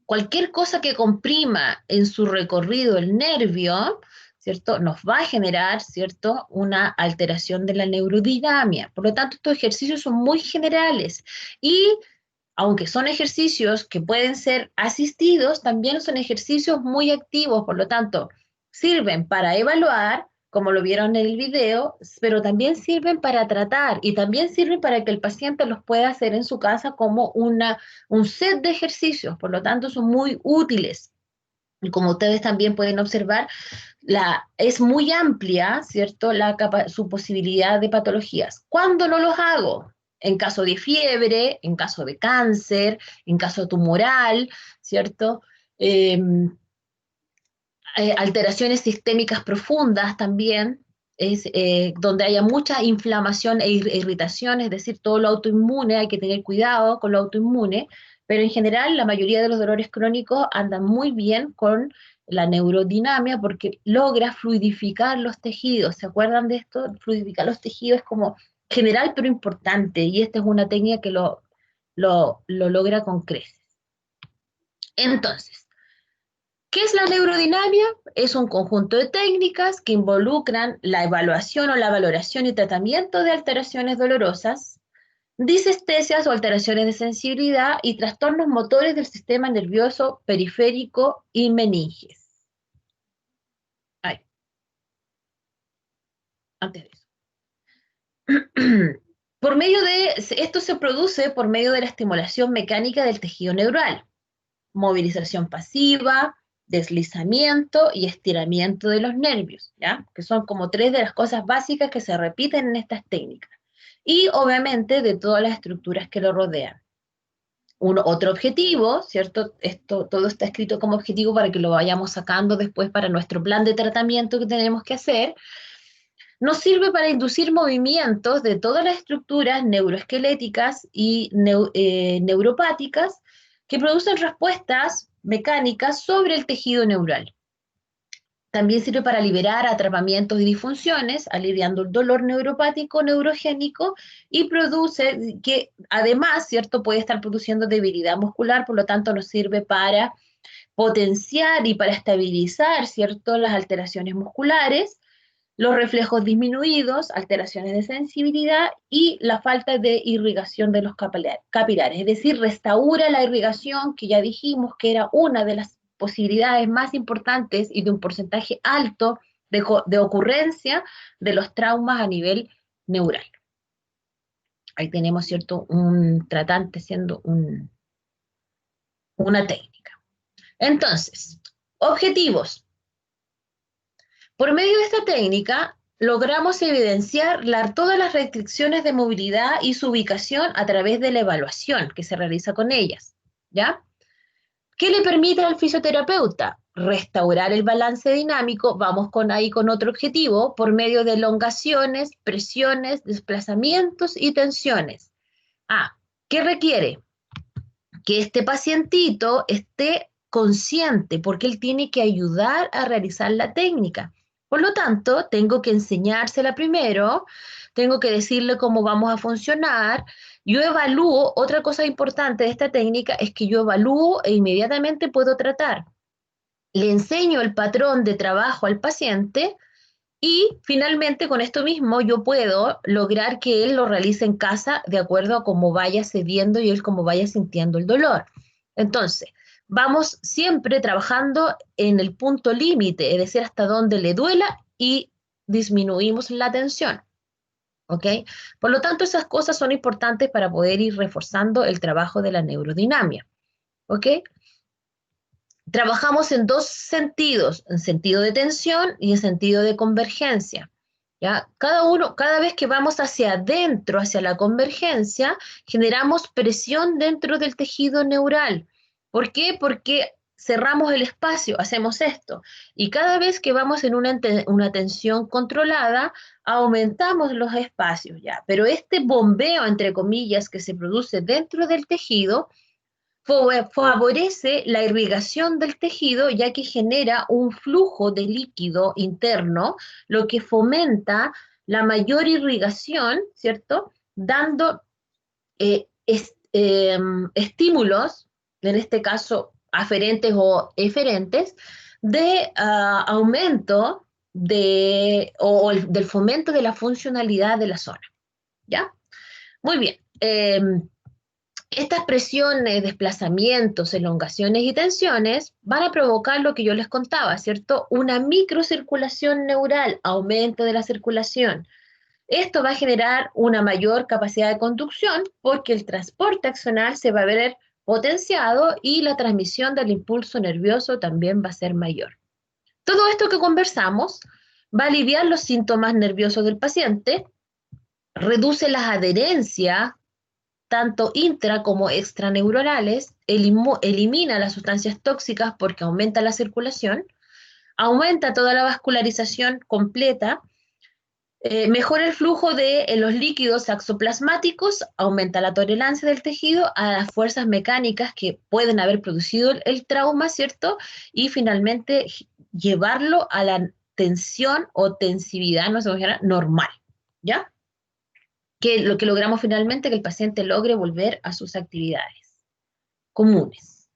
Cualquier cosa que comprima en su recorrido el nervio, ¿cierto? Nos va a generar, ¿cierto? Una alteración de la neurodinamia. Por lo tanto, estos ejercicios son muy generales y aunque son ejercicios que pueden ser asistidos, también son ejercicios muy activos, por lo tanto, sirven para evaluar, como lo vieron en el video, pero también sirven para tratar y también sirven para que el paciente los pueda hacer en su casa como un set de ejercicios, por lo tanto, son muy útiles. Y como ustedes también pueden observar, es muy amplia, ¿cierto?, su posibilidad de patologías. ¿Cuándo no los hago? En caso de fiebre, en caso de cáncer, en caso tumoral, ¿cierto? Alteraciones sistémicas profundas también, donde haya mucha inflamación e irritación, es decir, todo lo autoinmune, hay que tener cuidado con lo autoinmune, pero en general la mayoría de los dolores crónicos andan muy bien con la neurodinamia porque logra fluidificar los tejidos. ¿Se acuerdan de esto? Fluidificar los tejidos es como general pero importante, y esta es una técnica que lo logra con creces. Entonces, ¿qué es la neurodinamia? Es un conjunto de técnicas que involucran la evaluación o la valoración y tratamiento de alteraciones dolorosas, disestesias o alteraciones de sensibilidad y trastornos motores del sistema nervioso periférico y meninges. Antes de eso. Esto se produce por medio de la estimulación mecánica del tejido neural, movilización pasiva, deslizamiento y estiramiento de los nervios, ¿ya? Que son como 3 de las cosas básicas que se repiten en estas técnicas. Y obviamente de todas las estructuras que lo rodean. Otro objetivo, ¿cierto? Todo está escrito como objetivo para que lo vayamos sacando después para nuestro plan de tratamiento que tenemos que hacer. Nos sirve para inducir movimientos de todas las estructuras neuroesqueléticas y neuropáticas que producen respuestas mecánicas sobre el tejido neural. También sirve para liberar atrapamientos y disfunciones, aliviando el dolor neuropático, neurogénico, y produce que además, ¿cierto?, puede estar produciendo debilidad muscular, por lo tanto nos sirve para potenciar y para estabilizar, ¿cierto?, las alteraciones musculares, los reflejos disminuidos, alteraciones de sensibilidad y la falta de irrigación de los capilares. Es decir, restaura la irrigación, que ya dijimos que era una de las posibilidades más importantes y de un porcentaje alto de ocurrencia de los traumas a nivel neural. Ahí tenemos, ¿cierto?, un tratante siendo una técnica. Entonces, objetivos. Por medio de esta técnica, logramos evidenciar todas las restricciones de movilidad y su ubicación a través de la evaluación que se realiza con ellas, ¿ya? ¿Qué le permite al fisioterapeuta? Restaurar el balance dinámico, vamos con otro objetivo, por medio de elongaciones, presiones, desplazamientos y tensiones. ¿Qué requiere? Que este pacientito esté consciente, porque él tiene que ayudar a realizar la técnica. Por lo tanto, tengo que enseñársela primero, tengo que decirle cómo vamos a funcionar. Yo evalúo, otra cosa importante de esta técnica es que yo evalúo e inmediatamente puedo tratar. Le enseño el patrón de trabajo al paciente y finalmente con esto mismo yo puedo lograr que él lo realice en casa de acuerdo a cómo vaya cediendo y él cómo vaya sintiendo el dolor. Entonces, vamos siempre trabajando en el punto límite, es decir, hasta donde le duela y disminuimos la tensión. ¿Ok? Por lo tanto, esas cosas son importantes para poder ir reforzando el trabajo de la neurodinamia. ¿Ok? Trabajamos en dos sentidos, en sentido de tensión y en sentido de convergencia. ¿Ya? Cada vez que vamos hacia adentro, hacia la convergencia, generamos presión dentro del tejido neural. ¿Por qué? Porque cerramos el espacio, hacemos esto. Y cada vez que vamos en una tensión controlada, aumentamos los espacios, ¿ya? Pero este bombeo, entre comillas, que se produce dentro del tejido, favorece la irrigación del tejido, ya que genera un flujo de líquido interno, lo que fomenta la mayor irrigación, ¿cierto? Dando estímulos, en este caso aferentes o eferentes, de aumento del fomento de la funcionalidad de la zona. ¿Ya? Muy bien. Estas presiones, desplazamientos, elongaciones y tensiones van a provocar lo que yo les contaba, ¿cierto? Una microcirculación neural, aumento de la circulación. Esto va a generar una mayor capacidad de conducción porque el transporte axonal se va a ver potenciado y la transmisión del impulso nervioso también va a ser mayor. Todo esto que conversamos va a aliviar los síntomas nerviosos del paciente, reduce las adherencias tanto intra como extraneuronales, elimina las sustancias tóxicas porque aumenta la circulación, aumenta toda la vascularización completa, mejora el flujo de los líquidos axoplasmáticos, aumenta la tolerancia del tejido a las fuerzas mecánicas que pueden haber producido el trauma, ¿cierto? Y finalmente llevarlo a la tensión o tensividad, no sé cómo se llama, normal, ¿ya? Que lo que logramos finalmente que el paciente logre volver a sus actividades comunes.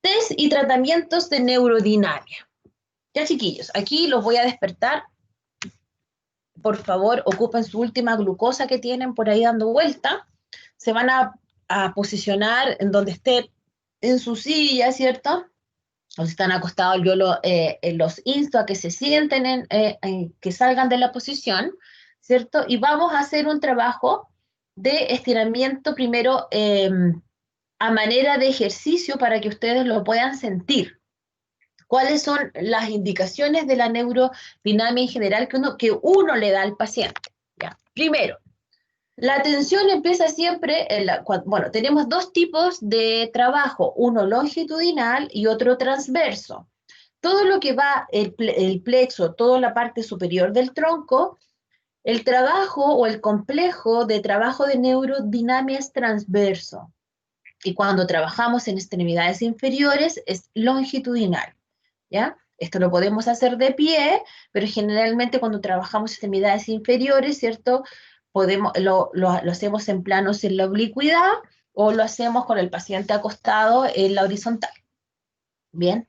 Test y tratamientos de neurodinamia. Ya, chiquillos, aquí los voy a despertar. Por favor, ocupen su última glucosa que tienen por ahí dando vuelta. Se van a posicionar en donde esté en su silla, ¿cierto? O si están acostados, yo los insto a que se sienten, que salgan de la posición, ¿cierto? Y vamos a hacer un trabajo de estiramiento primero a manera de ejercicio para que ustedes lo puedan sentir. ¿Cuáles son las indicaciones de la neurodinamia en general que uno le da al paciente? ¿Ya? Primero, la tensión empieza siempre, bueno, tenemos dos tipos de trabajo, uno longitudinal y otro transverso. Todo lo que va, el plexo, toda la parte superior del tronco, el trabajo o el complejo de trabajo de neurodinamia es transverso. Y cuando trabajamos en extremidades inferiores es longitudinal, ¿ya? Esto lo podemos hacer de pie, pero generalmente cuando trabajamos extremidades inferiores, ¿cierto? Lo hacemos en planos en la oblicuidad o lo hacemos con el paciente acostado en la horizontal. Bien.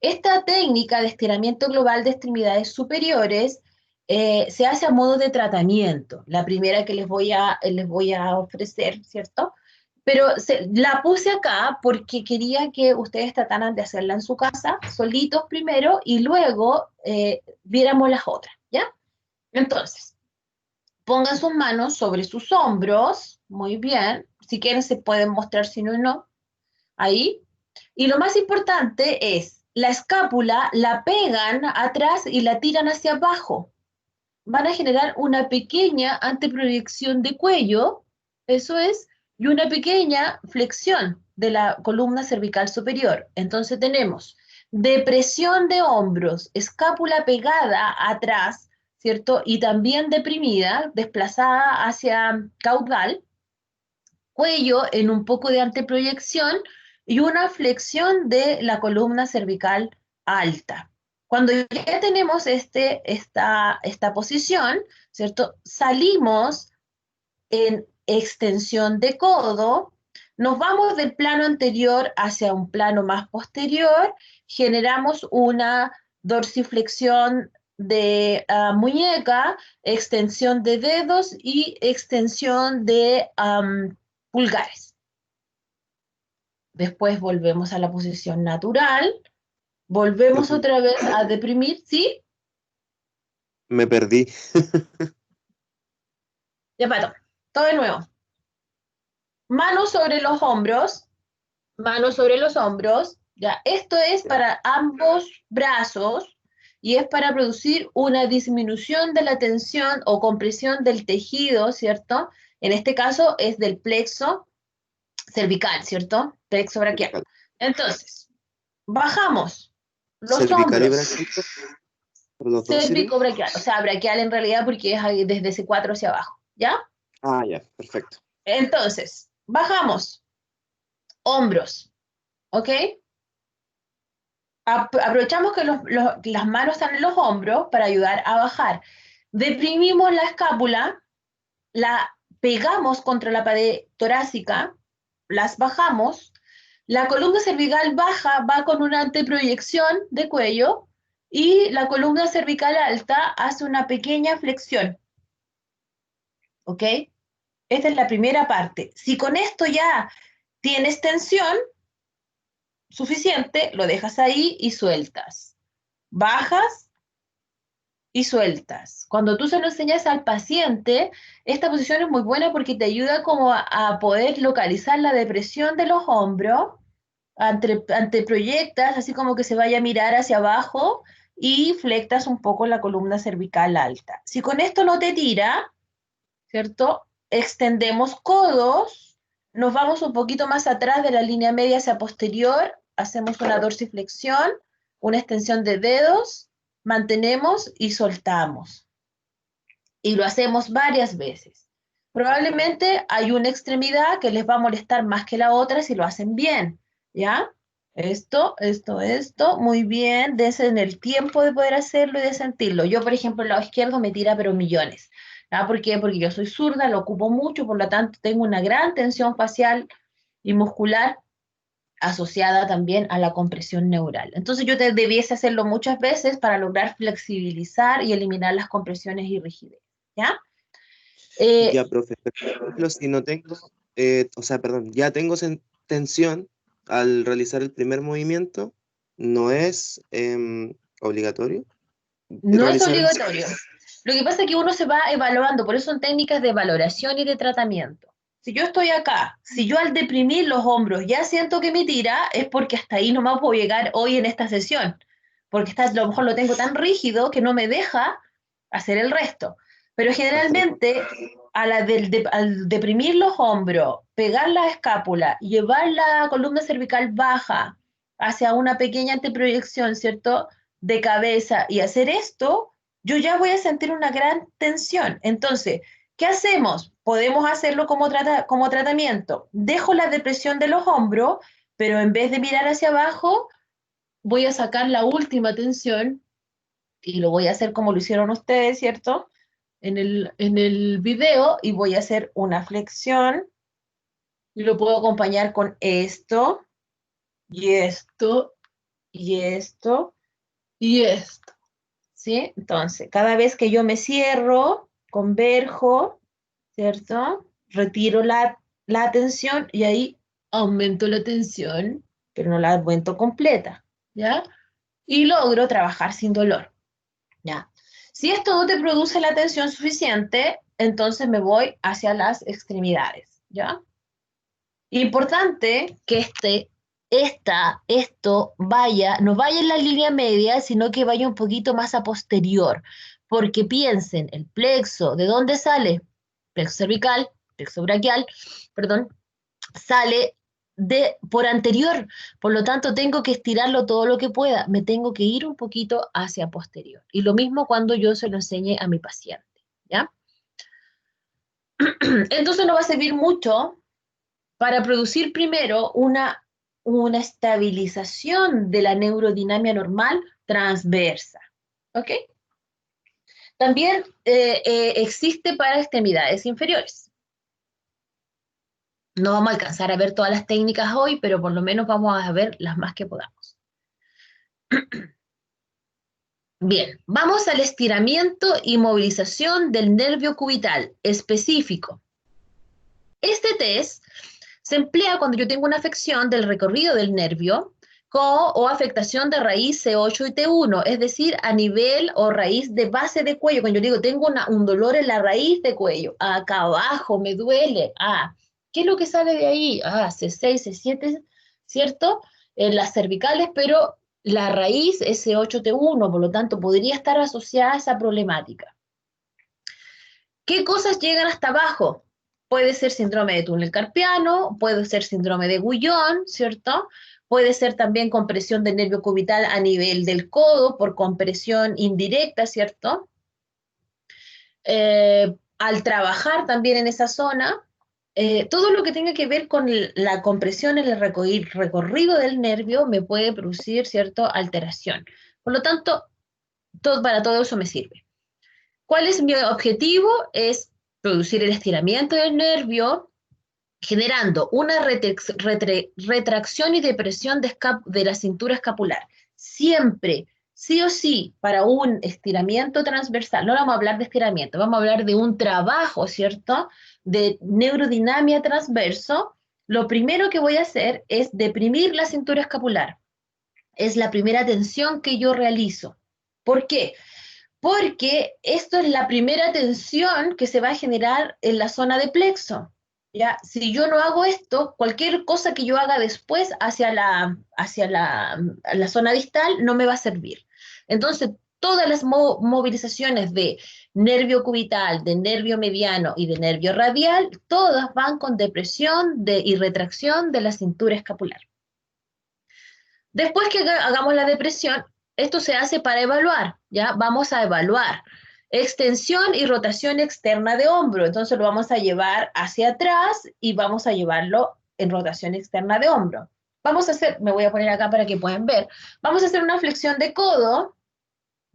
Esta técnica de estiramiento global de extremidades superiores se hace a modo de tratamiento. La primera que les voy a ofrecer, ¿cierto? Pero la puse acá porque quería que ustedes trataran de hacerla en su casa, solitos primero, y luego viéramos las otras, ¿ya? Entonces, pongan sus manos sobre sus hombros, muy bien. Si quieren se pueden mostrar, si no, no. Ahí. Y lo más importante es, la escápula la pegan atrás y la tiran hacia abajo. Van a generar una pequeña anteproyección de cuello, eso es, y una pequeña flexión de la columna cervical superior. Entonces tenemos depresión de hombros, escápula pegada atrás, ¿cierto? Y también deprimida, desplazada hacia caudal, cuello en un poco de anteproyección y una flexión de la columna cervical alta. Cuando ya tenemos esta posición, ¿cierto? Salimos en extensión de codo, nos vamos del plano anterior hacia un plano más posterior, generamos una dorsiflexión de muñeca, extensión de dedos y extensión de pulgares. Después volvemos a la posición natural. Volvemos otra vez a deprimir, ¿sí? Me perdí. Ya, Pato, todo de nuevo. Manos sobre los hombros. Manos sobre los hombros. Ya, esto es para ambos brazos y es para producir una disminución de la tensión o compresión del tejido, ¿cierto? En este caso es del plexo cervical, ¿cierto? Plexo braquial. Entonces, bajamos los Cervical y hombros. braquial. ¿Por los dos sirve? Cérvico-braquial, o sea, braquial en realidad porque es ahí desde C4 hacia abajo, ¿ya? Ah, ya, perfecto. Entonces, bajamos, hombros, ¿ok? Aprovechamos que las manos están en los hombros para ayudar a bajar. Deprimimos la escápula, la pegamos contra la pared torácica, las bajamos, la columna cervical baja, va con una anteproyección de cuello, y la columna cervical alta hace una pequeña flexión. ¿Ok? Esta es la primera parte. Si con esto ya tienes tensión suficiente, lo dejas ahí y sueltas. Bajas y sueltas. Cuando tú se lo enseñas al paciente, esta posición es muy buena porque te ayuda como a poder localizar la depresión de los hombros, anteproyectas, así como que se vaya a mirar hacia abajo y flectas un poco la columna cervical alta. Si con esto no te tira, ¿cierto? Extendemos codos, nos vamos un poquito más atrás de la línea media hacia posterior, hacemos una dorsiflexión, una extensión de dedos, mantenemos y soltamos. Y lo hacemos varias veces. Probablemente hay una extremidad que les va a molestar más que la otra si lo hacen bien, ¿ya? Esto, muy bien, dense en el tiempo de poder hacerlo y de sentirlo. Yo, por ejemplo, el lado izquierdo me tira pero millones. ¿Ah? ¿Por qué? Porque yo soy zurda, lo ocupo mucho, por lo tanto tengo una gran tensión facial y muscular asociada también a la compresión neural. Entonces yo debiese hacerlo muchas veces para lograr flexibilizar y eliminar las compresiones y rigidez, ¿ya? Ya, profe, por ejemplo, si no tengo, o sea, perdón, ya tengo tensión al realizar el primer movimiento, ¿no es obligatorio No es realizar el obligatorio. Lo que pasa es que uno se va evaluando, por eso son técnicas de valoración y de tratamiento. Si yo estoy acá, si yo al deprimir los hombros ya siento que me tira, es porque hasta ahí nomás puedo llegar hoy en esta sesión, porque a lo mejor lo tengo tan rígido que no me deja hacer el resto. Pero generalmente al deprimir los hombros, pegar la escápula, llevar la columna cervical baja hacia una pequeña anteproyección, ¿cierto?, de cabeza y hacer esto, yo ya voy a sentir una gran tensión. Entonces, ¿qué hacemos? Podemos hacerlo como tratamiento. Dejo la depresión de los hombros, pero en vez de mirar hacia abajo, voy a sacar la última tensión y lo voy a hacer como lo hicieron ustedes, ¿cierto? En el video, y voy a hacer una flexión y lo puedo acompañar con esto y esto y esto y esto, ¿sí? Entonces, cada vez que yo me cierro, converjo, ¿cierto? Retiro la tensión y ahí aumento la tensión, pero no la aumento completa, ¿ya? Y logro trabajar sin dolor, ¿ya? Si esto no te produce la tensión suficiente, entonces me voy hacia las extremidades, ¿ya? Importante que esto no vaya en la línea media, sino que vaya un poquito más a posterior, porque piensen, el plexo, ¿de dónde sale? Plexo cervical, plexo braquial, perdón, sale por anterior, por lo tanto tengo que estirarlo todo lo que pueda, me tengo que ir un poquito hacia posterior. Y lo mismo cuando yo se lo enseñe a mi paciente, ¿ya? Entonces no va a servir mucho para producir primero una estabilización de la neurodinamia normal transversa. ¿Ok? También existe para extremidades inferiores. No vamos a alcanzar a ver todas las técnicas hoy, pero por lo menos vamos a ver las más que podamos. Bien, vamos al estiramiento y movilización del nervio cubital específico. Este test Se emplea cuando yo tengo una afección del recorrido del nervio o afectación de raíz C8 y T1, es decir, a nivel o raíz de base de cuello. Cuando yo digo tengo un dolor en la raíz de cuello, acá abajo me duele, ¿qué es lo que sale de ahí? C6, C7, ¿cierto? En las cervicales, pero la raíz es C8, T1, por lo tanto podría estar asociada a esa problemática. ¿Qué cosas llegan hasta abajo? Puede ser síndrome de túnel carpiano, puede ser síndrome de Guillain, ¿cierto? Puede ser también compresión del nervio cubital a nivel del codo por compresión indirecta, ¿cierto? Al trabajar también en esa zona, todo lo que tenga que ver con la compresión en el recorrido del nervio me puede producir, ¿cierto?, alteración. Por lo tanto, para todo eso me sirve. ¿Cuál es mi objetivo? Es producir el estiramiento del nervio, generando una retracción y depresión de la cintura escapular. Siempre, sí o sí, para un estiramiento transversal, no vamos a hablar de estiramiento, vamos a hablar de un trabajo, ¿cierto?, de neurodinamia transverso. Lo primero que voy a hacer es deprimir la cintura escapular. Es la primera tensión que yo realizo. ¿Por qué? Porque esto es la primera tensión que se va a generar en la zona de plexo. ¿Ya? Si yo no hago esto, cualquier cosa que yo haga después hacia la zona distal no me va a servir. Entonces, todas las movilizaciones de nervio cubital, de nervio mediano y de nervio radial, todas van con depresión y retracción de la cintura escapular. Después que hagamos la depresión, esto se hace para evaluar, ¿ya? Vamos a evaluar extensión y rotación externa de hombro. Entonces lo vamos a llevar hacia atrás y vamos a llevarlo en rotación externa de hombro. Vamos a hacer, me voy a poner acá para que puedan ver, vamos a hacer una flexión de codo,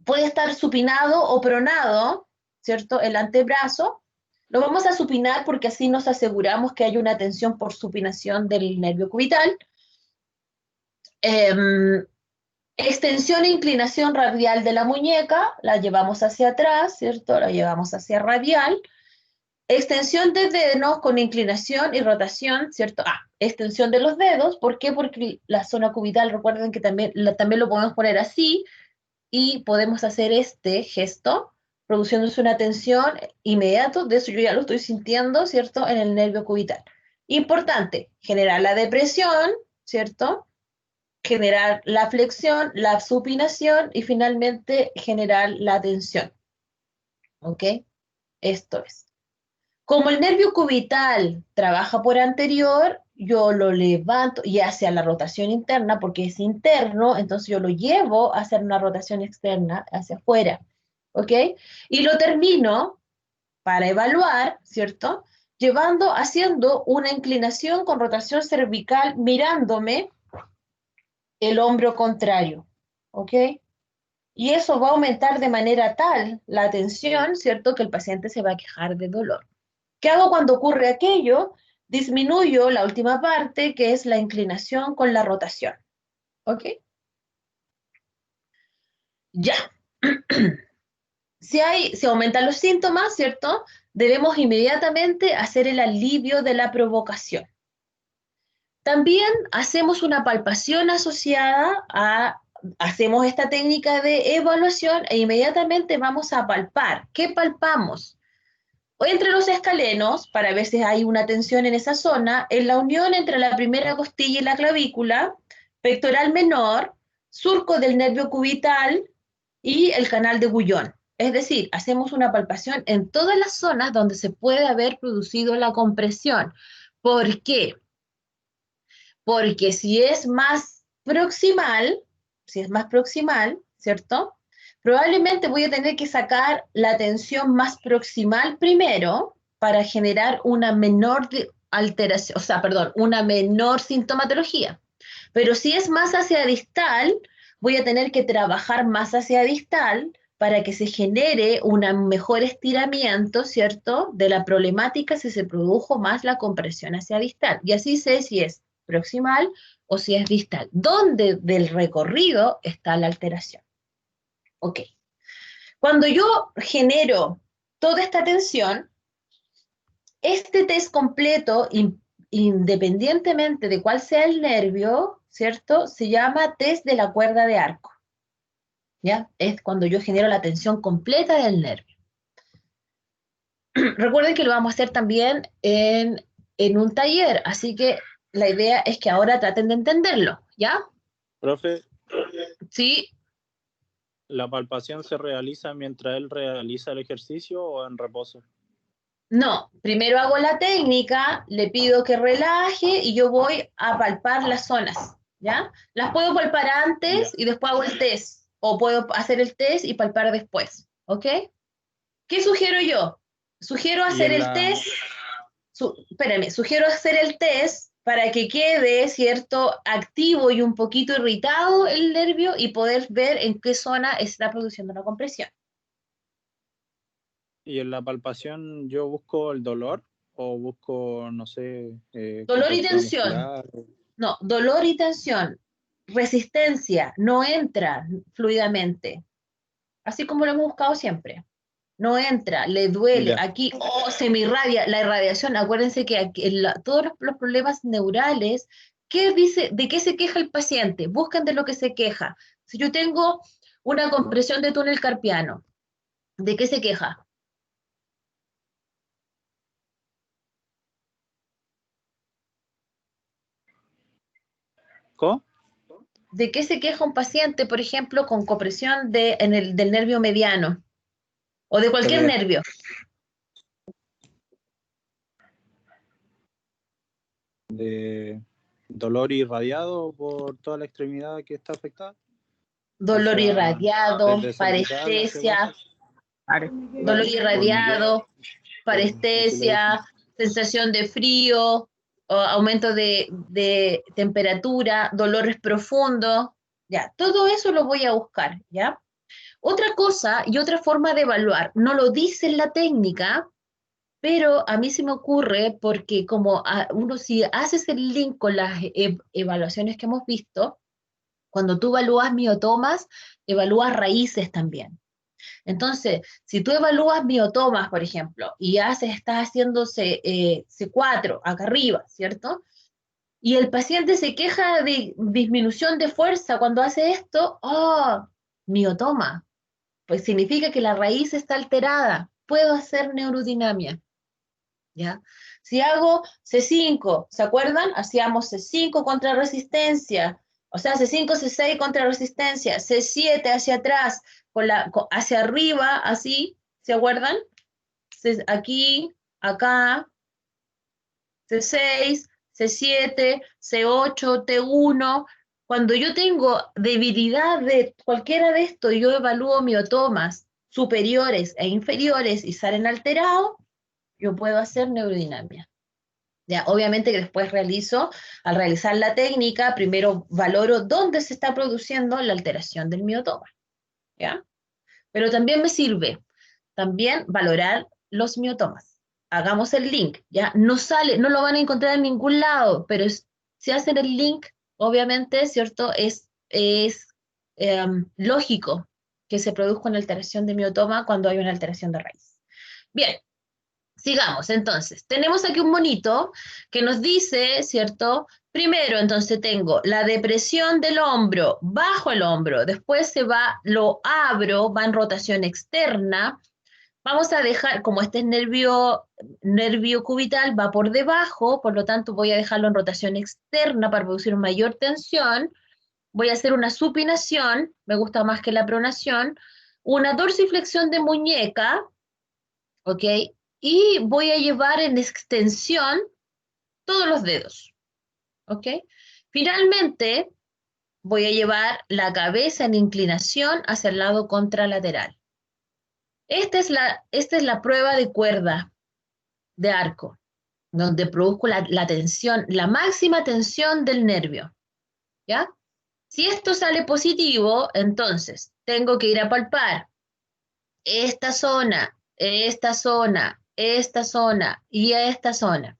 puede estar supinado o pronado, ¿cierto? El antebrazo. Lo vamos a supinar porque así nos aseguramos que hay una tensión por supinación del nervio cubital. Extensión e inclinación radial de la muñeca, la llevamos hacia atrás, ¿cierto? La llevamos hacia radial. Extensión de dedos con inclinación y rotación, ¿cierto? Extensión de los dedos, ¿por qué? Porque la zona cubital, recuerden que también lo podemos poner así, y podemos hacer este gesto, produciéndose una tensión inmediata, de eso yo ya lo estoy sintiendo, ¿cierto? En el nervio cubital. Importante, generar la depresión, ¿cierto? Generar la flexión, la supinación y finalmente generar la tensión. ¿Ok? Esto es. Como el nervio cubital trabaja por anterior, yo lo levanto y hacia la rotación interna, porque es interno, entonces yo lo llevo a hacer una rotación externa hacia afuera. ¿Ok? Y lo termino para evaluar, ¿cierto? Haciendo una inclinación con rotación cervical mirándome el hombro contrario, ¿ok? Y eso va a aumentar de manera tal la tensión, ¿cierto?, que el paciente se va a quejar de dolor. ¿Qué hago cuando ocurre aquello? Disminuyo la última parte, que es la inclinación con la rotación, ¿ok? Ya. Si aumentan los síntomas, ¿cierto?, debemos inmediatamente hacer el alivio de la provocación. También hacemos una palpación asociada hacemos esta técnica de evaluación e inmediatamente vamos a palpar. ¿Qué palpamos? Entre los escalenos, para ver si hay una tensión en esa zona, en la unión entre la primera costilla y la clavícula, pectoral menor, surco del nervio cubital y el canal de Guillain. Es decir, hacemos una palpación en todas las zonas donde se puede haber producido la compresión. ¿Por qué? Porque si es más proximal, ¿cierto? Probablemente voy a tener que sacar la tensión más proximal primero para generar una menor alteración, una menor sintomatología. Pero si es más hacia distal, voy a tener que trabajar más hacia distal para que se genere un mejor estiramiento, ¿cierto?, de la problemática si se produjo más la compresión hacia distal. Y así sé si es proximal o si es distal. ¿Dónde del recorrido está la alteración? Ok. Cuando yo genero toda esta tensión, este test completo independientemente de cuál sea el nervio, ¿cierto? Se llama test de la cuerda de arco, ¿ya? Es cuando yo genero la tensión completa del nervio. Recuerden que lo vamos a hacer también en un taller, así que la idea es que ahora traten de entenderlo, ¿ya? Profe, Sí, ¿la palpación se realiza mientras él realiza el ejercicio o en reposo? no, primero hago la técnica, le pido que relaje y yo voy a palpar las zonas, ¿ya? Las puedo palpar antes y después hago el test, o puedo hacer el test y palpar después, ¿ok? ¿Qué sugiero yo? Sugiero hacer el test, sugiero hacer el test para que quede, ¿cierto?, activo y un poquito irritado el nervio y poder ver en qué zona está produciendo la compresión. ¿Y en la palpación yo busco el dolor o busco, no sé, dolor y contractura tensión? muscular? No, dolor y tensión. Resistencia no entra fluidamente, así como lo hemos buscado siempre. No entra, le duele, Ya. aquí, se me irradia, la irradiación, acuérdense que aquí, todos los problemas neurales, ¿qué dice, de qué se queja el paciente? Buscan de lo que se queja. Si yo tengo una compresión de túnel carpiano, ¿de qué se queja? ¿Cómo? ¿De qué se queja un paciente, por ejemplo, con compresión del nervio mediano? O de cualquier nervio. De dolor irradiado por toda la extremidad que está afectada. Dolor irradiado, desde cervical hacia parestesia, abajo. dolor irradiado, parestesia, sensación de frío, aumento de temperatura, dolores profundos, ya, todo eso lo voy a buscar, ¿ya? Otra cosa y otra forma de evaluar, no lo dice en la técnica, pero a mí se me ocurre porque como uno si haces el link con las evaluaciones que hemos visto, cuando tú evalúas miotomas, evalúas raíces también. Entonces, si tú evalúas miotomas, por ejemplo, y estás haciéndose C4 acá arriba, ¿cierto? Y el paciente se queja de disminución de fuerza cuando hace esto, ¡oh! Miotoma. Pues significa que la raíz está alterada. Puedo hacer neurodinamia. ¿Ya? Si hago C5, ¿se acuerdan? Hacíamos C5 contra resistencia, o sea, C5, C6 contra resistencia, C7 hacia atrás, hacia arriba, así, ¿se acuerdan? Aquí, acá, C6, C7, C8, T1. Cuando yo tengo debilidad de cualquiera de estos, yo evalúo miotomas superiores e inferiores y salen alterados, yo puedo hacer neurodinamia. Ya, obviamente que después al realizar la técnica, primero valoro dónde se está produciendo la alteración del miotoma, ¿ya? Pero también me sirve también valorar los miotomas. Hagamos el link, ¿ya? No lo van a encontrar en ningún lado, pero si hacen el link, obviamente, ¿cierto? Es lógico que se produzca una alteración de miotoma cuando hay una alteración de raíz. Bien, sigamos, entonces, tenemos aquí un monito que nos dice, ¿cierto? Primero, entonces tengo la depresión del hombro, bajo el hombro, después lo abro, va en rotación externa, vamos a dejar, como este es nervio cubital, va por debajo, por lo tanto voy a dejarlo en rotación externa para producir mayor tensión, voy a hacer una supinación, me gusta más que la pronación, una dorsiflexión de muñeca, ¿ok? Y voy a llevar en extensión todos los dedos, ¿ok? Finalmente, voy a llevar la cabeza en inclinación hacia el lado contralateral. Esta es la prueba de cuerda de arco, donde produzco la tensión, la máxima tensión del nervio, ¿ya? Si esto sale positivo, entonces tengo que ir a palpar esta zona, esta zona, esta zona y esta zona.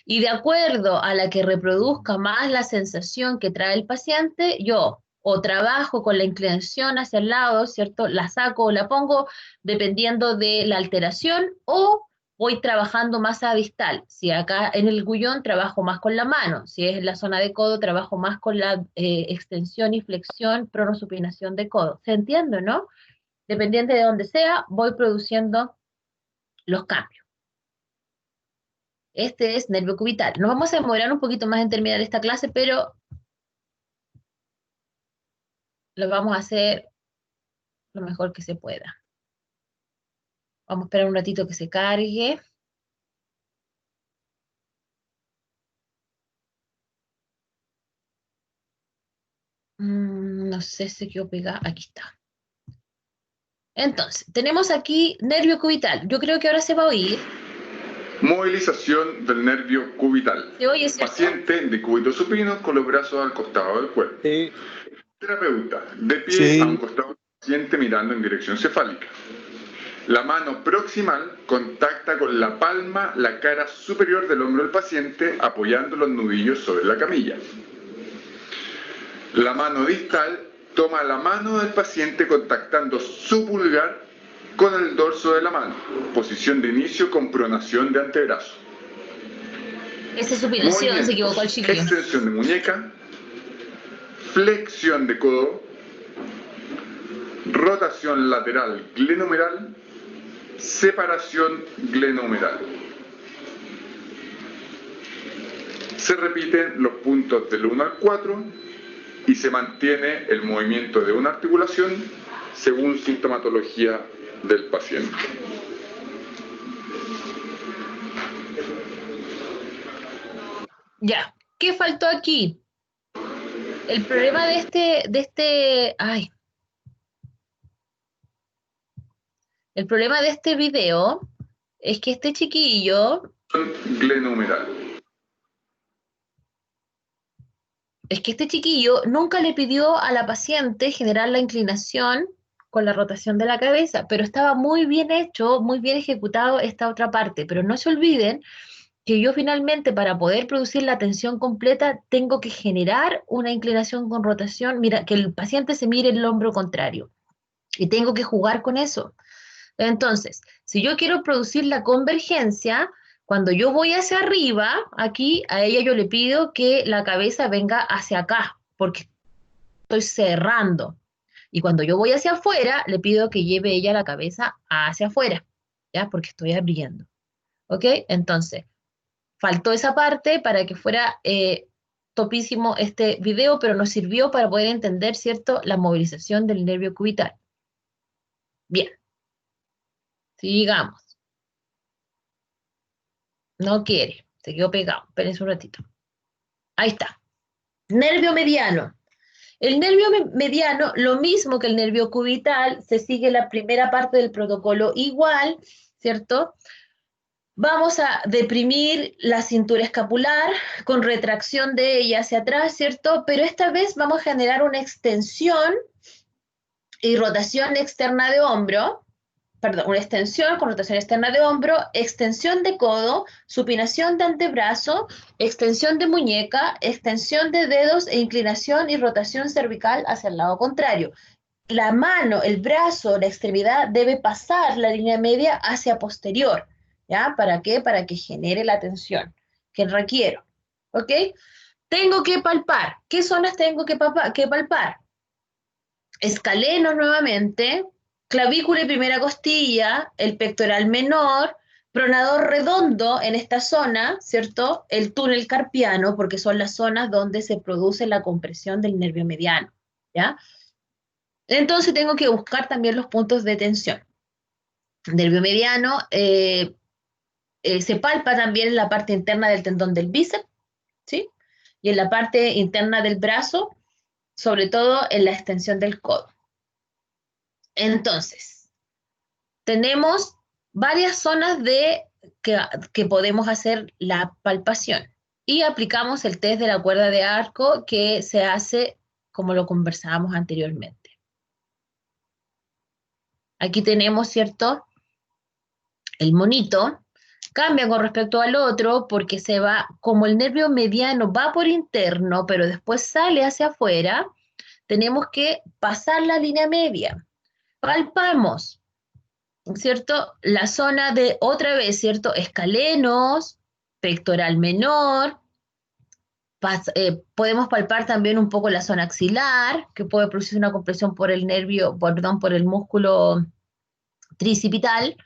Y de acuerdo a la que reproduzca más la sensación que trae el paciente, yo o trabajo con la inclinación hacia el lado, ¿cierto? La saco o la pongo dependiendo de la alteración, o voy trabajando masa distal. Si acá en el guión trabajo más con la mano, si es en la zona de codo, trabajo más con la extensión y flexión, pronosupinación de codo. ¿Se entiende, no? Dependiente de donde sea, voy produciendo los cambios. Este es nervio cubital. Nos vamos a demorar un poquito más en terminar esta clase, pero lo vamos a hacer lo mejor que se pueda. Vamos a esperar un ratito que se cargue. No sé si quedó pegado. Aquí está. Entonces, tenemos aquí nervio cubital. Yo creo que ahora se va a oír. Movilización del nervio cubital. ¿Se oye, cierto? Paciente de cúbito supino con los brazos al costado del cuerpo. Sí. Terapeuta, de pie Sí. a un costado del paciente mirando en dirección cefálica. La mano proximal contacta con la palma la cara superior del hombro del paciente apoyando los nudillos sobre la camilla. La mano distal toma la mano del paciente contactando su pulgar con el dorso de la mano. Posición de inicio con pronación de antebrazo. Esa es supinación, se equivocó el chiquillo. Extensión de muñeca, flexión de codo, rotación lateral glenohumeral, separación glenohumeral. Se repiten los puntos del 1 al 4 y se mantiene el movimiento de una articulación según sintomatología del paciente. Ya, ¿qué faltó aquí? El problema el problema de este video es que este chiquillo, Glenohumeral. nunca le pidió a la paciente generar la inclinación con la rotación de la cabeza, pero estaba muy bien hecho, muy bien ejecutado esta otra parte, pero no se olviden que yo finalmente para poder producir la tensión completa tengo que generar una inclinación con rotación, mira, que el paciente se mire el hombro contrario y tengo que jugar con eso. Entonces, si yo quiero producir la convergencia, cuando yo voy hacia arriba, aquí a ella yo le pido que la cabeza venga hacia acá, porque estoy cerrando. Y cuando yo voy hacia afuera, le pido que lleve ella la cabeza hacia afuera, ¿ya? Porque estoy abriendo. ¿Ok? Entonces, faltó esa parte para que fuera topísimo este video, pero nos sirvió para poder entender, ¿cierto?, la movilización del nervio cubital. Bien. Sigamos. No quiere, se quedó pegado. Espérense un ratito. Ahí está. Nervio mediano. El nervio mediano, lo mismo que el nervio cubital, se sigue la primera parte del protocolo igual, ¿cierto? Vamos a deprimir la cintura escapular con retracción de ella hacia atrás, ¿cierto? Pero esta vez vamos a generar una extensión y rotación externa de hombro, perdón, una extensión con rotación externa de hombro, extensión de codo, supinación de antebrazo, extensión de muñeca, extensión de dedos e inclinación y rotación cervical hacia el lado contrario. La mano, el brazo, la extremidad debe pasar la línea media hacia posterior. ¿Ya? ¿Para qué? Para que genere la tensión que requiero. ¿Ok? Tengo que palpar. ¿Qué zonas tengo que palpar? Escalenos nuevamente, clavícula y primera costilla, el pectoral menor, pronador redondo en esta zona, ¿cierto? El túnel carpiano, porque son las zonas donde se produce la compresión del nervio mediano, ¿ya? Entonces tengo que buscar también los puntos de tensión. Nervio mediano se palpa también en la parte interna del tendón del bíceps, ¿sí? Y en la parte interna del brazo, sobre todo en la extensión del codo. Entonces, tenemos varias zonas que podemos hacer la palpación y aplicamos el test de la cuerda de arco que se hace como lo conversábamos anteriormente. Aquí tenemos, ¿cierto?, el monito. Cambia con respecto al otro porque se va, como el nervio mediano va por interno, pero después sale hacia afuera, tenemos que pasar la línea media. Palpamos, ¿cierto? La zona de, otra vez, ¿cierto? Escalenos, pectoral menor, podemos palpar también un poco la zona axilar, que puede producir una compresión por el nervio, perdón, por el músculo tricipital.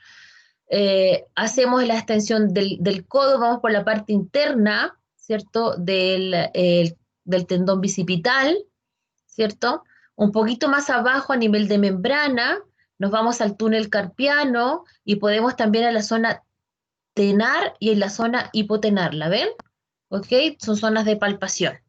Hacemos la extensión del codo, vamos por la parte interna, ¿cierto? Del tendón bicipital, ¿cierto? Un poquito más abajo a nivel de membrana, nos vamos al túnel carpiano y podemos también a la zona tenar y en la zona hipotenar, ¿la ven? ¿Ok? Son zonas de palpación.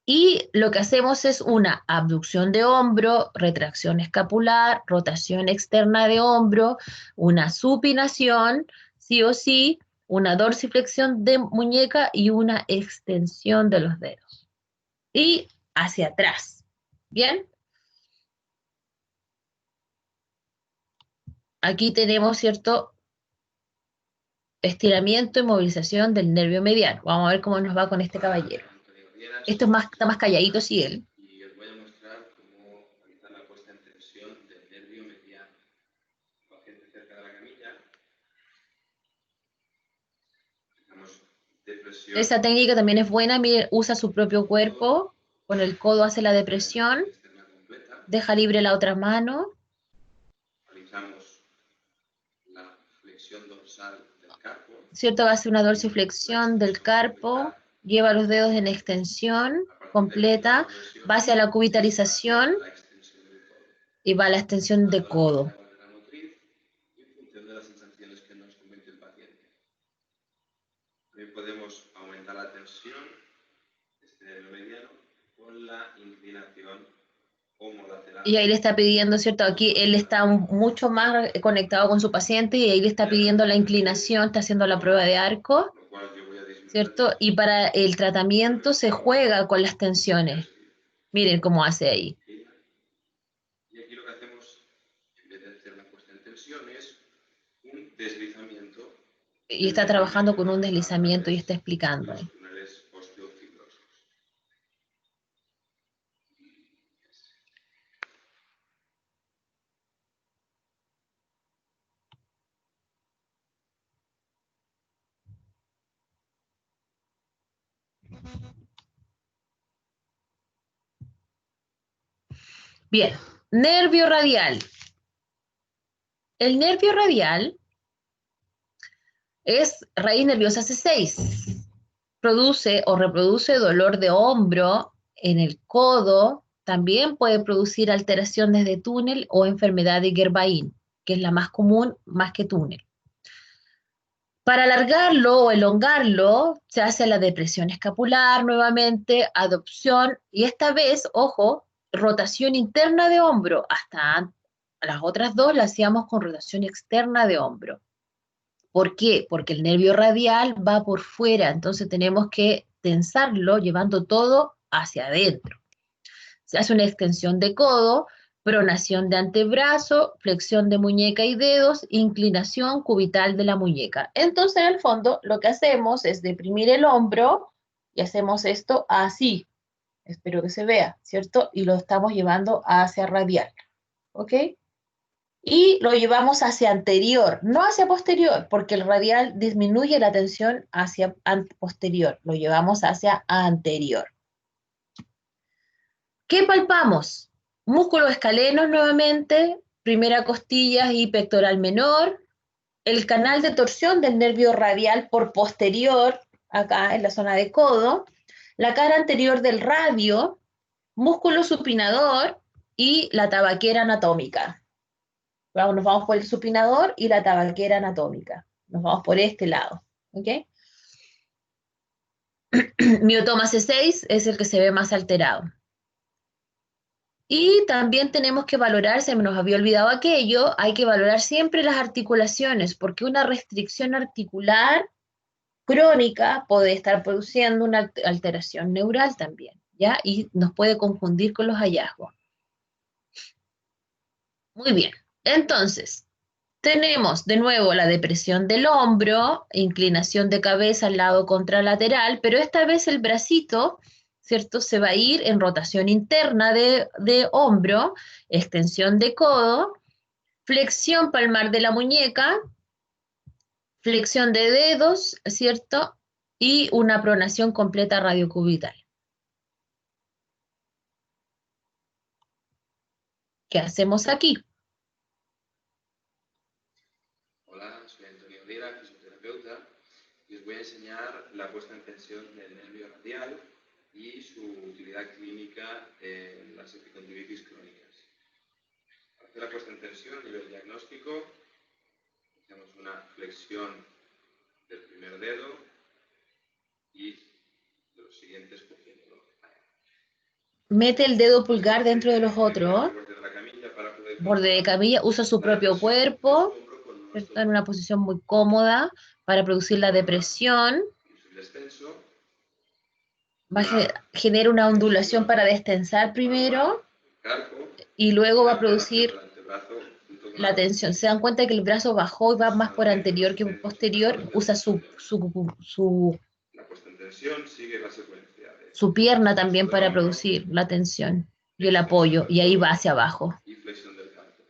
Y lo que hacemos es una abducción de hombro, retracción escapular, rotación externa de hombro, una supinación, sí o sí, una dorsiflexión de muñeca y una extensión de los dedos. Y hacia atrás. ¿Bien? Aquí tenemos, ¿cierto?, estiramiento y movilización del nervio mediano. Vamos a ver cómo nos va con este caballero. Esto está más calladito, sí, él. Y os voy a mostrar cómo realizar la puesta en tensión del nervio mediano. Paciente cerca de la camilla. Depresión. Esa técnica también es buena. Mire, usa su propio cuerpo. Con el codo hace la depresión. Deja libre la otra mano. Realizamos la flexión dorsal del carpo. ¿Cierto? Va a hacer una dorsiflexión del carpo. Lleva los dedos en extensión completa. Va hacia la cubitalización. Y va a la extensión de codo. También podemos aumentar la tensión de este nervio mediano con la inclinación homolateral. Y ahí le está pidiendo, ¿cierto? Aquí él está mucho más conectado con su paciente y ahí le está pidiendo la inclinación, está haciendo la prueba de arco, ¿cierto? Y para el tratamiento se juega con las tensiones. Miren cómo hace ahí. Y aquí lo que hacemos, en vez de hacer la puesta en tensión, es un deslizamiento. Y está trabajando con un deslizamiento y está explicando ahí. Bien, nervio radial. El nervio radial es raíz nerviosa C6. Produce o reproduce dolor de hombro en el codo. También puede producir alteraciones de túnel o enfermedad de Guerbain, que es la más común, más que túnel. Para alargarlo o elongarlo, se hace la depresión escapular nuevamente, adopción, y esta vez, ojo, rotación interna de hombro. Hasta las otras dos las hacíamos con rotación externa de hombro. ¿Por qué? Porque el nervio radial va por fuera, entonces tenemos que tensarlo llevando todo hacia adentro. Se hace una extensión de codo, pronación de antebrazo, flexión de muñeca y dedos, inclinación cubital de la muñeca. Entonces, en el fondo, lo que hacemos es deprimir el hombro y hacemos esto así. Espero que se vea, ¿cierto? Y lo estamos llevando hacia radial, ¿ok? Y lo llevamos hacia anterior, no hacia posterior, porque el radial disminuye la tensión hacia posterior. Lo llevamos hacia anterior. ¿Qué palpamos? Músculos escalenos nuevamente, primera costilla y pectoral menor, el canal de torsión del nervio radial por posterior, acá en la zona de codo, la cara anterior del radio, músculo supinador y la tabaquera anatómica. Nos vamos por el supinador y la tabaquera anatómica. Nos vamos por este lado, ¿ok? Miotoma C6 es el que se ve más alterado. Y también tenemos que valorar, se nos había olvidado aquello, hay que valorar siempre las articulaciones, porque una restricción articular crónica puede estar produciendo una alteración neural también, ¿ya? Y nos puede confundir con los hallazgos. Muy bien, entonces, tenemos de nuevo la depresión del hombro, inclinación de cabeza al lado contralateral, pero esta vez el bracito, ¿cierto?, se va a ir en rotación interna de hombro, extensión de codo, flexión palmar de la muñeca, flexión de dedos, ¿cierto? Y una pronación completa radiocubital. ¿Qué hacemos aquí? Hola, soy Antonio Riera, fisioterapeuta, y os voy a enseñar la puesta en tensión del nervio radial y su utilidad clínica en las epicondilitis crónicas. Para hacer la puesta en tensión a nivel diagnóstico, hacemos una flexión del primer dedo y de los siguientes cogiéndolo. Mete el dedo pulgar dentro de los otros, borde de camilla, usa su propio cuerpo, ¿cierto? En una posición muy cómoda para producir la depresión. Genera una ondulación para destensar primero y luego va a producir la tensión. Se dan cuenta que el brazo bajó y va más por anterior que por posterior, usa su pierna también para producir la tensión y el apoyo, y ahí va hacia abajo. Y flexión del canto.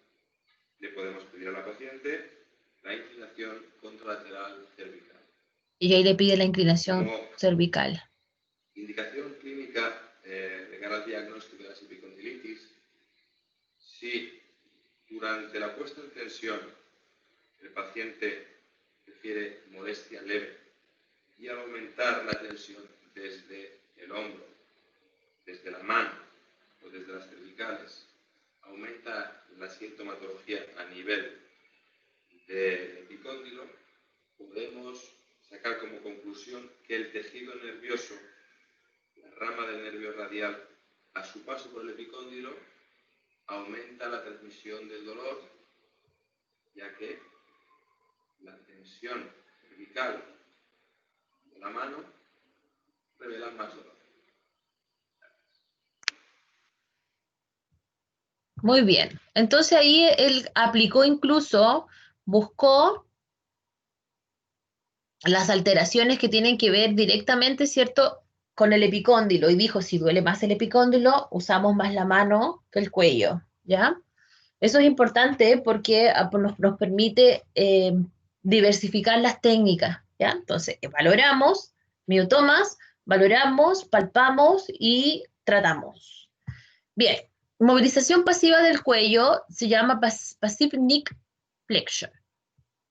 Le podemos pedir a la paciente la inclinación contralateral cervical. Y ahí le pide la inclinación cervical. Indicación clínica de cara al diagnóstico de las epicondilitis: si durante la puesta en tensión el paciente prefiere molestia leve y al aumentar la tensión desde el hombro, desde la mano o desde las cervicales, aumenta la sintomatología a nivel del epicóndilo, podemos sacar como conclusión que el tejido nervioso, la rama del nervio radial, a su paso por el epicóndilo, aumenta la transmisión del dolor, ya que la tensión cervical de la mano revela más dolor. Muy bien. Entonces ahí él aplicó, incluso buscó las alteraciones que tienen que ver directamente, ¿cierto?, con el epicóndilo, y dijo, si duele más el epicóndilo, usamos más la mano que el cuello, ¿ya? Eso es importante porque nos permite diversificar las técnicas, ¿ya? Entonces, valoramos, miotomas, valoramos, palpamos y tratamos. Bien, movilización pasiva del cuello se llama Passive Neck Flexion.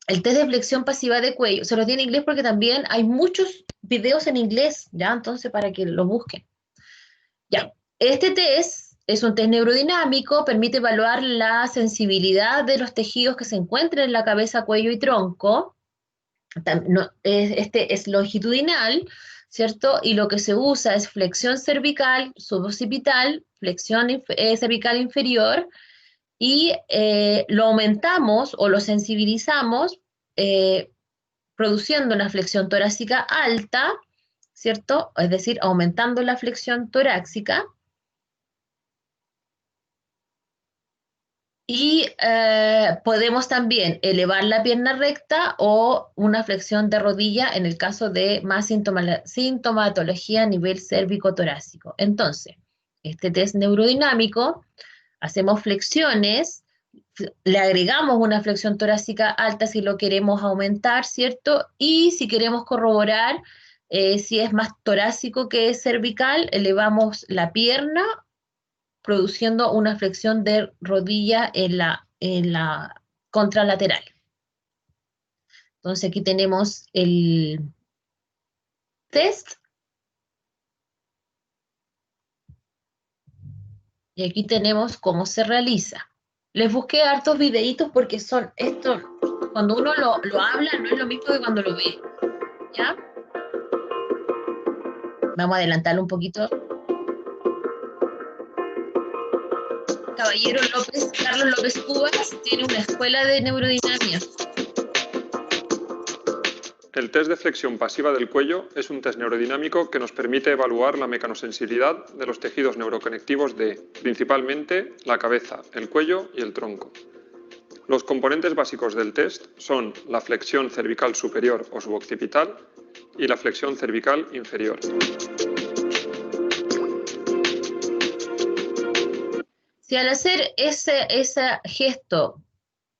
El test de flexión pasiva de cuello, se los di en inglés porque también hay muchos videos en inglés, ¿ya? Entonces, para que lo busquen. Ya, este test es un test neurodinámico, permite evaluar la sensibilidad de los tejidos que se encuentran en la cabeza, cuello y tronco. Este es longitudinal, ¿cierto? Y lo que se usa es flexión cervical, suboccipital, flexión cervical inferior, y lo aumentamos o lo sensibilizamos produciendo una flexión torácica alta, ¿cierto? Es decir, aumentando la flexión torácica. Y podemos también elevar la pierna recta o una flexión de rodilla en el caso de más sintomatología a nivel cérvico-torácico. Entonces, este test neurodinámico, hacemos flexiones, le agregamos una flexión torácica alta si lo queremos aumentar, ¿cierto? Y si queremos corroborar si es más torácico que cervical, elevamos la pierna produciendo una flexión de rodilla en la contralateral. Entonces aquí tenemos el test. Y aquí tenemos cómo se realiza. Les busqué hartos videitos porque son esto, cuando uno lo habla no es lo mismo que cuando lo ve. ¿Ya? Vamos a adelantarlo un poquito. Caballero López, Carlos López Cubas, tiene una escuela de neurodinamia. El test de flexión pasiva del cuello es un test neurodinámico que nos permite evaluar la mecanosensibilidad de los tejidos neuroconectivos de, principalmente, la cabeza, el cuello y el tronco. Los componentes básicos del test son la flexión cervical superior o suboccipital y la flexión cervical inferior. Si al hacer ese gesto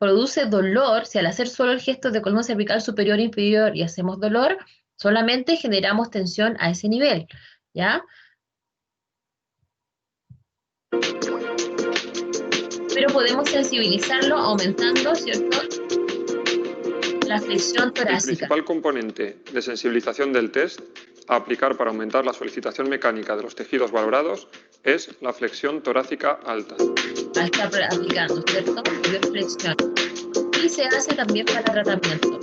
produce dolor, si al hacer solo el gesto de columna cervical superior e inferior y hacemos dolor, solamente generamos tensión a ese nivel, ¿ya? Pero podemos sensibilizarlo aumentando, ¿cierto?, la flexión El torácica. principal componente de sensibilización del test a aplicar para aumentar la solicitación mecánica de los tejidos valorados es la flexión torácica alta. Al estar aplicando, ¿cierto? Mayor flexión. Y se hace también para tratamiento.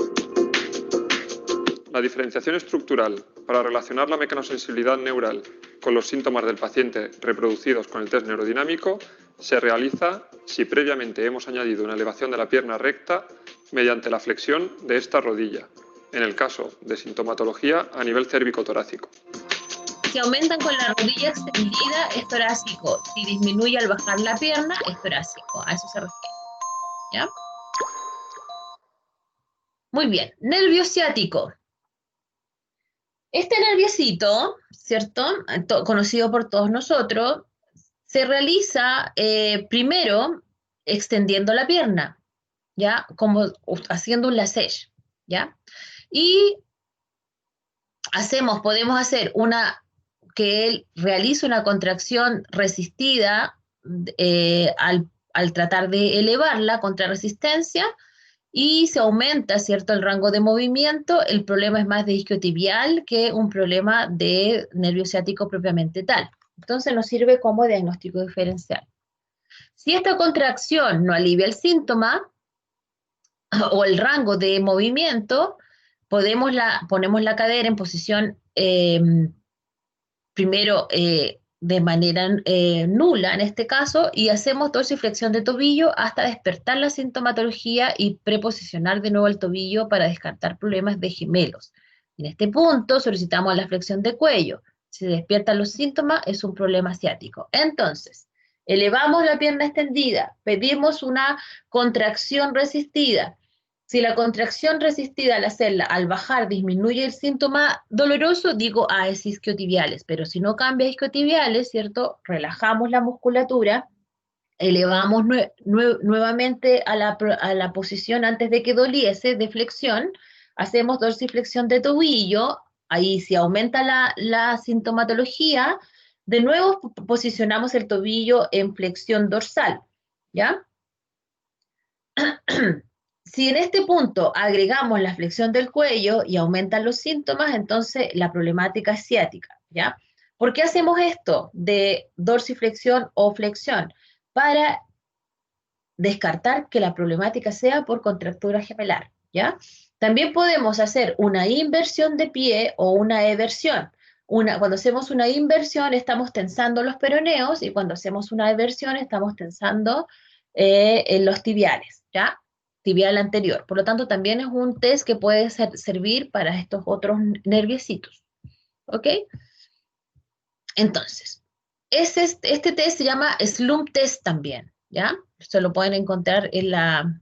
La diferenciación estructural para relacionar la mecanosensibilidad neural con los síntomas del paciente reproducidos con el test neurodinámico se realiza si previamente hemos añadido una elevación de la pierna recta mediante la flexión de esta rodilla, en el caso de sintomatología a nivel cérvico-torácico. Si aumentan con la rodilla extendida, es torácico. Si disminuye al bajar la pierna, es torácico. A eso se refiere. ¿Ya? Muy bien. Nervio ciático. Este nerviecito, ¿cierto?, conocido por todos nosotros, se realiza primero extendiendo la pierna, ¿ya? Como haciendo un lacet, ¿ya? Y podemos hacer que él realice una contracción resistida al tratar de elevarla contra resistencia, y se aumenta, ¿cierto?, el rango de movimiento. El problema es más de isquiotibial que un problema de nervio ciático propiamente tal. Entonces nos sirve como diagnóstico diferencial. Si esta contracción no alivia el síntoma o el rango de movimiento, ponemos la cadera en posición primero de manera nula en este caso, y hacemos dorsiflexión de tobillo hasta despertar la sintomatología y preposicionar de nuevo el tobillo para descartar problemas de gemelos. En este punto solicitamos la flexión de cuello. Si despiertan los síntomas, es un problema ciático. Entonces, elevamos la pierna extendida, pedimos una contracción resistida. Si la contracción resistida al hacerla, al bajar, disminuye el síntoma doloroso, digo, es isquiotibiales. Pero si no cambia a isquiotibiales, ¿cierto?, relajamos la musculatura, elevamos nuevamente a la posición antes de que doliese de flexión, hacemos dorsiflexión de tobillo. Ahí si aumenta la sintomatología, de nuevo posicionamos el tobillo en flexión dorsal, ¿ya? Si en este punto agregamos la flexión del cuello y aumentan los síntomas, entonces la problemática es ciática, ¿ya? ¿Por qué hacemos esto de dorsiflexión o flexión? Para descartar que la problemática sea por contractura gemelar, ¿ya? También podemos hacer una inversión de pie o una eversión. Cuando hacemos una inversión estamos tensando los peroneos, y cuando hacemos una eversión estamos tensando en los tibiales, ¿ya? Tibial anterior. Por lo tanto, también es un test que puede servir para estos otros nerviecitos. ¿Ok? Entonces, este test se llama Slump Test también, ¿ya? Se lo pueden encontrar en la...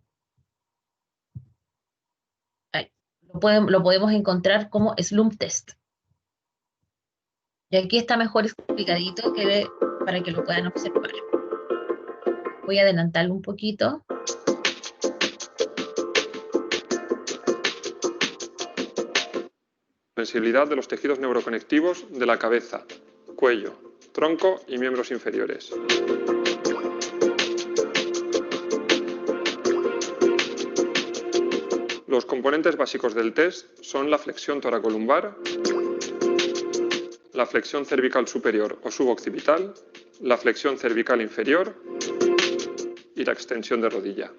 Lo podemos encontrar como Slump Test. Y aquí está mejor explicadito para que lo puedan observar. Voy a adelantarlo un poquito. Sensibilidad de los tejidos neuroconectivos de la cabeza, cuello, tronco y miembros inferiores. Los componentes básicos del test son la flexión toracolumbar, la flexión cervical superior o suboccipital, la flexión cervical inferior y la extensión de rodilla.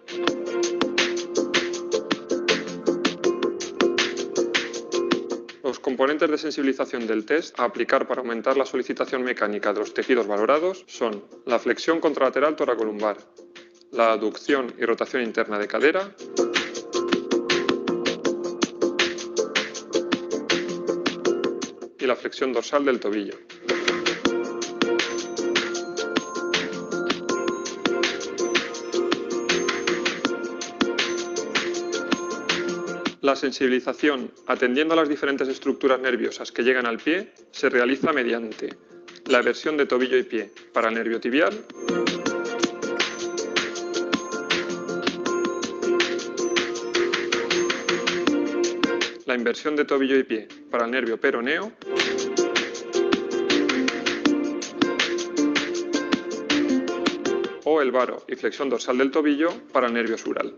Los componentes de sensibilización del test a aplicar para aumentar la solicitación mecánica de los tejidos valorados son la flexión contralateral toracolumbar, la aducción y rotación interna de cadera, y la flexión dorsal del tobillo. La sensibilización, atendiendo a las diferentes estructuras nerviosas que llegan al pie, se realiza mediante la eversión de tobillo y pie para el nervio tibial, la inversión de tobillo y pie para el nervio peroneo, o el varo y flexión dorsal del tobillo para el nervio sural.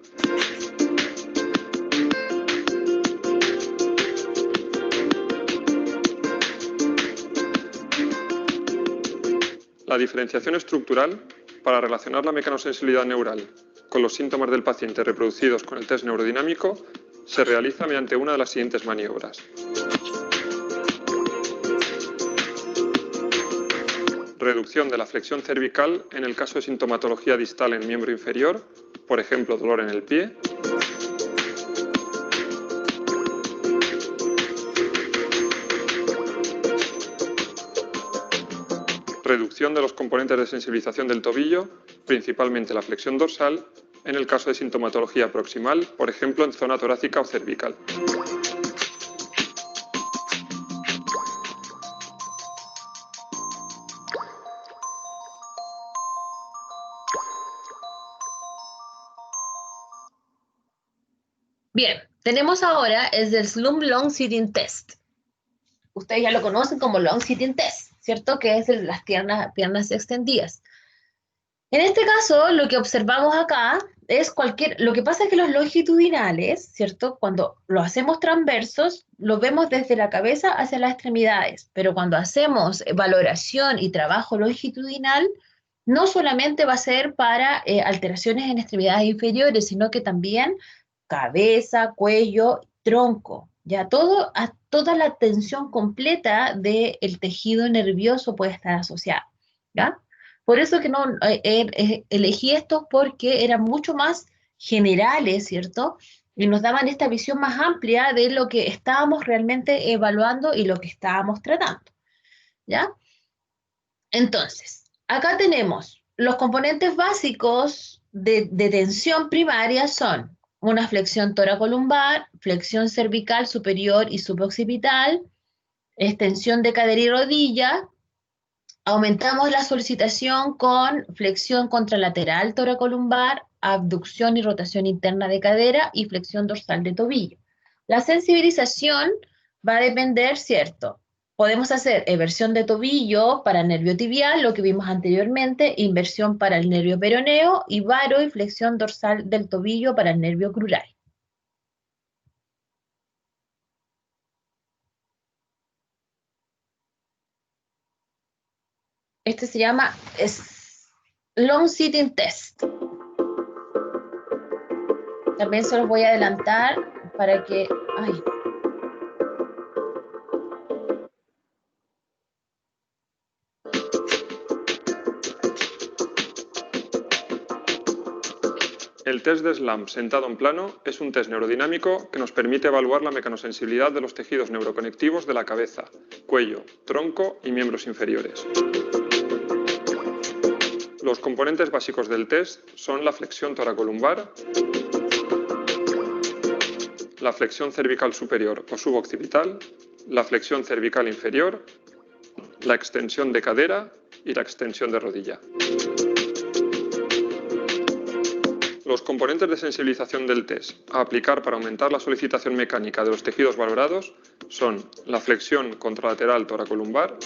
La diferenciación estructural para relacionar la mecanosensibilidad neural con los síntomas del paciente reproducidos con el test neurodinámico se realiza mediante una de las siguientes maniobras. Reducción de la flexión cervical en el caso de sintomatología distal en miembro inferior, por ejemplo, dolor en el pie. Reducción de los componentes de sensibilización del tobillo, principalmente la flexión dorsal, en el caso de sintomatología proximal, por ejemplo, en zona torácica o cervical. Bien, tenemos ahora es el Slump Long Sitting Test. Ustedes ya lo conocen como Long Sitting Test, ¿cierto? Que es las piernas extendidas. En este caso, lo que observamos acá es lo que pasa es que los longitudinales, ¿cierto? Cuando lo hacemos transversos, lo vemos desde la cabeza hacia las extremidades, pero cuando hacemos valoración y trabajo longitudinal, no solamente va a ser para alteraciones en extremidades inferiores, sino que también cabeza, cuello, tronco, ya toda la tensión completa del tejido nervioso puede estar asociada, ¿ya? Por eso que no elegí estos porque eran mucho más generales, ¿cierto? Y nos daban esta visión más amplia de lo que estábamos realmente evaluando y lo que estábamos tratando, ¿ya? Entonces, acá tenemos los componentes básicos de tensión primaria son una flexión toracolumbar, flexión cervical superior y suboccipital, extensión de cadera y rodilla. Aumentamos la solicitación con flexión contralateral toracolumbar, abducción y rotación interna de cadera y flexión dorsal de tobillo. La sensibilización va a depender, ¿cierto? Podemos hacer eversión de tobillo para el nervio tibial, lo que vimos anteriormente, inversión para el nervio peroneo y varo y flexión dorsal del tobillo para el nervio crural. Este se llama Long Sitting Test. También se los voy a adelantar para que... Ay. El test de SLAM sentado en plano es un test neurodinámico que nos permite evaluar la mecanosensibilidad de los tejidos neuroconectivos de la cabeza, cuello, tronco y miembros inferiores. Los componentes básicos del test son la flexión toracolumbar, la flexión cervical superior o suboccipital, la flexión cervical inferior, la extensión de cadera y la extensión de rodilla. Los componentes de sensibilización del test a aplicar para aumentar la solicitación mecánica de los tejidos valorados son la flexión contralateral toracolumbar,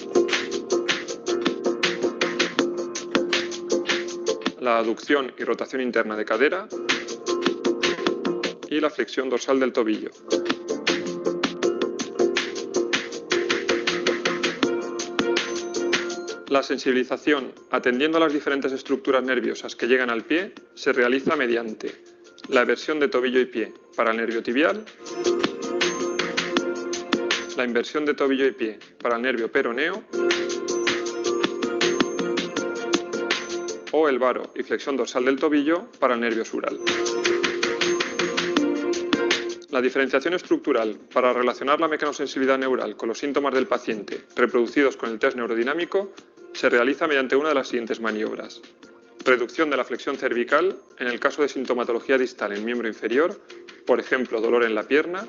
la aducción y rotación interna de cadera y la flexión dorsal del tobillo. La sensibilización, atendiendo a las diferentes estructuras nerviosas que llegan al pie, se realiza mediante la eversión de tobillo y pie para el nervio tibial, la inversión de tobillo y pie para el nervio peroneo o el varo y flexión dorsal del tobillo para el nervio sural. La diferenciación estructural para relacionar la mecanosensibilidad neural con los síntomas del paciente reproducidos con el test neurodinámico se realiza mediante una de las siguientes maniobras. Reducción de la flexión cervical en el caso de sintomatología distal en miembro inferior, por ejemplo, dolor en la pierna.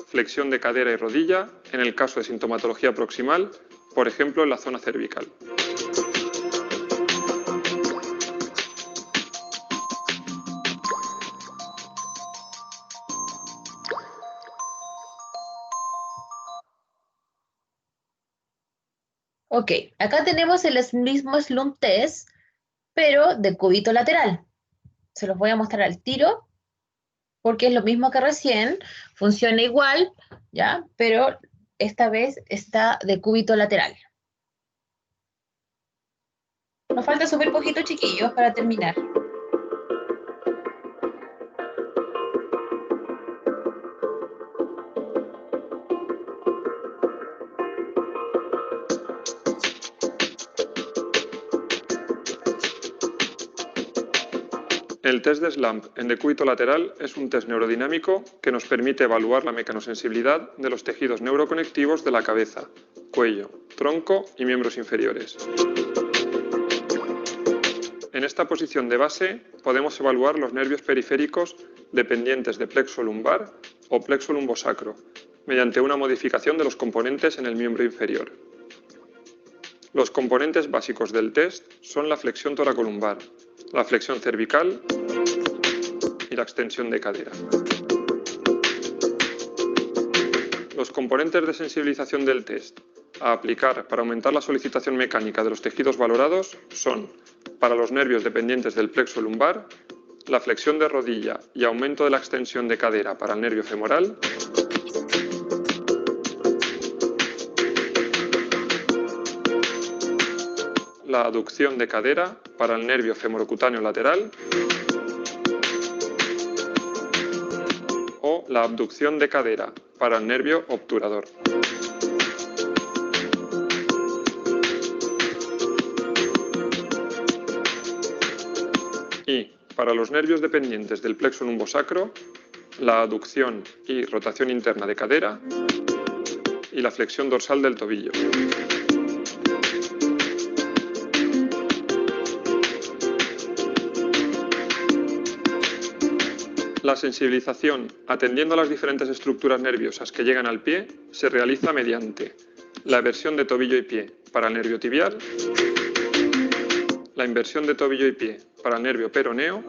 Flexión de cadera y rodilla en el caso de sintomatología proximal, por ejemplo, en la zona cervical. Ok, acá tenemos el mismo slump test, pero de cúbito lateral. Se los voy a mostrar al tiro, porque es lo mismo que recién, funciona igual, ¿ya? Pero esta vez está de cúbito lateral. Nos falta súper poquito, chiquillos, para terminar. El test de SLAMP en decúbito lateral es un test neurodinámico que nos permite evaluar la mecanosensibilidad de los tejidos neuroconectivos de la cabeza, cuello, tronco y miembros inferiores. En esta posición de base podemos evaluar los nervios periféricos dependientes de plexo lumbar o plexo lumbosacro, mediante una modificación de los componentes en el miembro inferior. Los componentes básicos del test son la flexión toracolumbar, la flexión cervical y la extensión de cadera. Los componentes de sensibilización del test a aplicar para aumentar la solicitación mecánica de los tejidos valorados son, para los nervios dependientes del plexo lumbar, la flexión de rodilla y aumento de la extensión de cadera para el nervio femoral, la aducción de cadera para el nervio femorocutáneo lateral o la abducción de cadera para el nervio obturador. Y para los nervios dependientes del plexo lumbosacro, la aducción y rotación interna de cadera y la flexión dorsal del tobillo. La sensibilización, atendiendo a las diferentes estructuras nerviosas que llegan al pie, se realiza mediante la eversión de tobillo y pie para el nervio tibial, la inversión de tobillo y pie para el nervio peroneo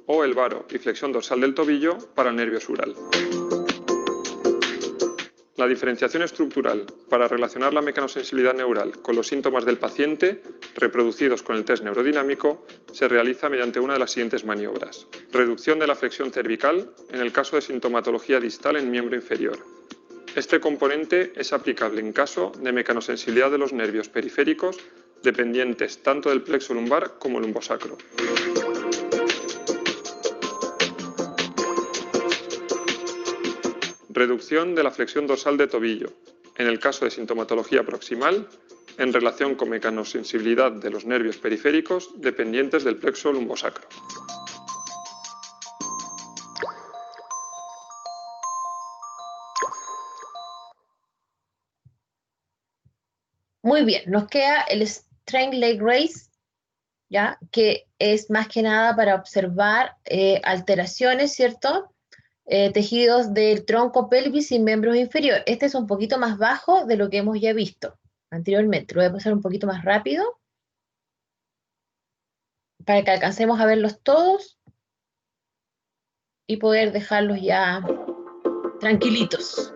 o el varo y flexión dorsal del tobillo para el nervio sural. La diferenciación estructural para relacionar la mecanosensibilidad neural con los síntomas del paciente, reproducidos con el test neurodinámico, se realiza mediante una de las siguientes maniobras. Reducción de la flexión cervical en el caso de sintomatología distal en miembro inferior. Este componente es aplicable en caso de mecanosensibilidad de los nervios periféricos dependientes tanto del plexo lumbar como lumbosacro. Reducción de la flexión dorsal de tobillo, en el caso de sintomatología proximal, en relación con mecanosensibilidad de los nervios periféricos dependientes del plexo lumbosacro. Muy bien, nos queda el Strength Leg Raise, ¿ya? Que es más que nada para observar alteraciones, ¿cierto? Tejidos del tronco, pelvis y miembros inferiores. Este es un poquito más bajo de lo que hemos ya visto anteriormente. Lo voy a pasar un poquito más rápido para que alcancemos a verlos todos y poder dejarlos ya tranquilitos.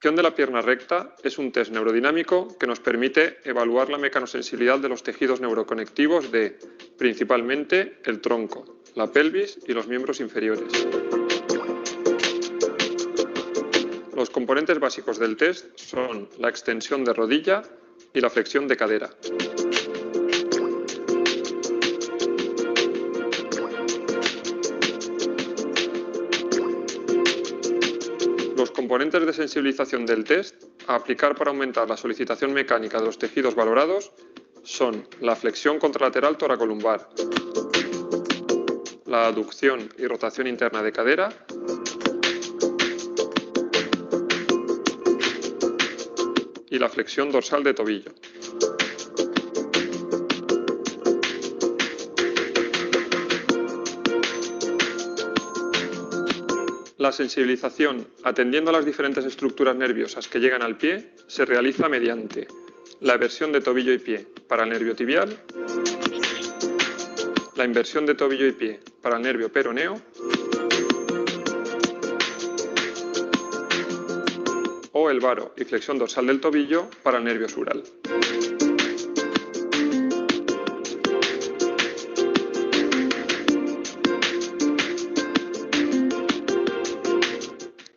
De la pierna recta es un test neurodinámico que nos permite evaluar la mecanosensibilidad de los tejidos neuroconectivos de, principalmente, el tronco, la pelvis y los miembros inferiores. Los componentes básicos del test son la extensión de rodilla y la flexión de cadera. Los componentes de sensibilización del test a aplicar para aumentar la solicitación mecánica de los tejidos valorados son la flexión contralateral toracolumbar, la aducción y rotación interna de cadera y la flexión dorsal de tobillo. La sensibilización, atendiendo a las diferentes estructuras nerviosas que llegan al pie, se realiza mediante la eversión de tobillo y pie para el nervio tibial, la inversión de tobillo y pie para el nervio peroneo o el varo y flexión dorsal del tobillo para el nervio sural.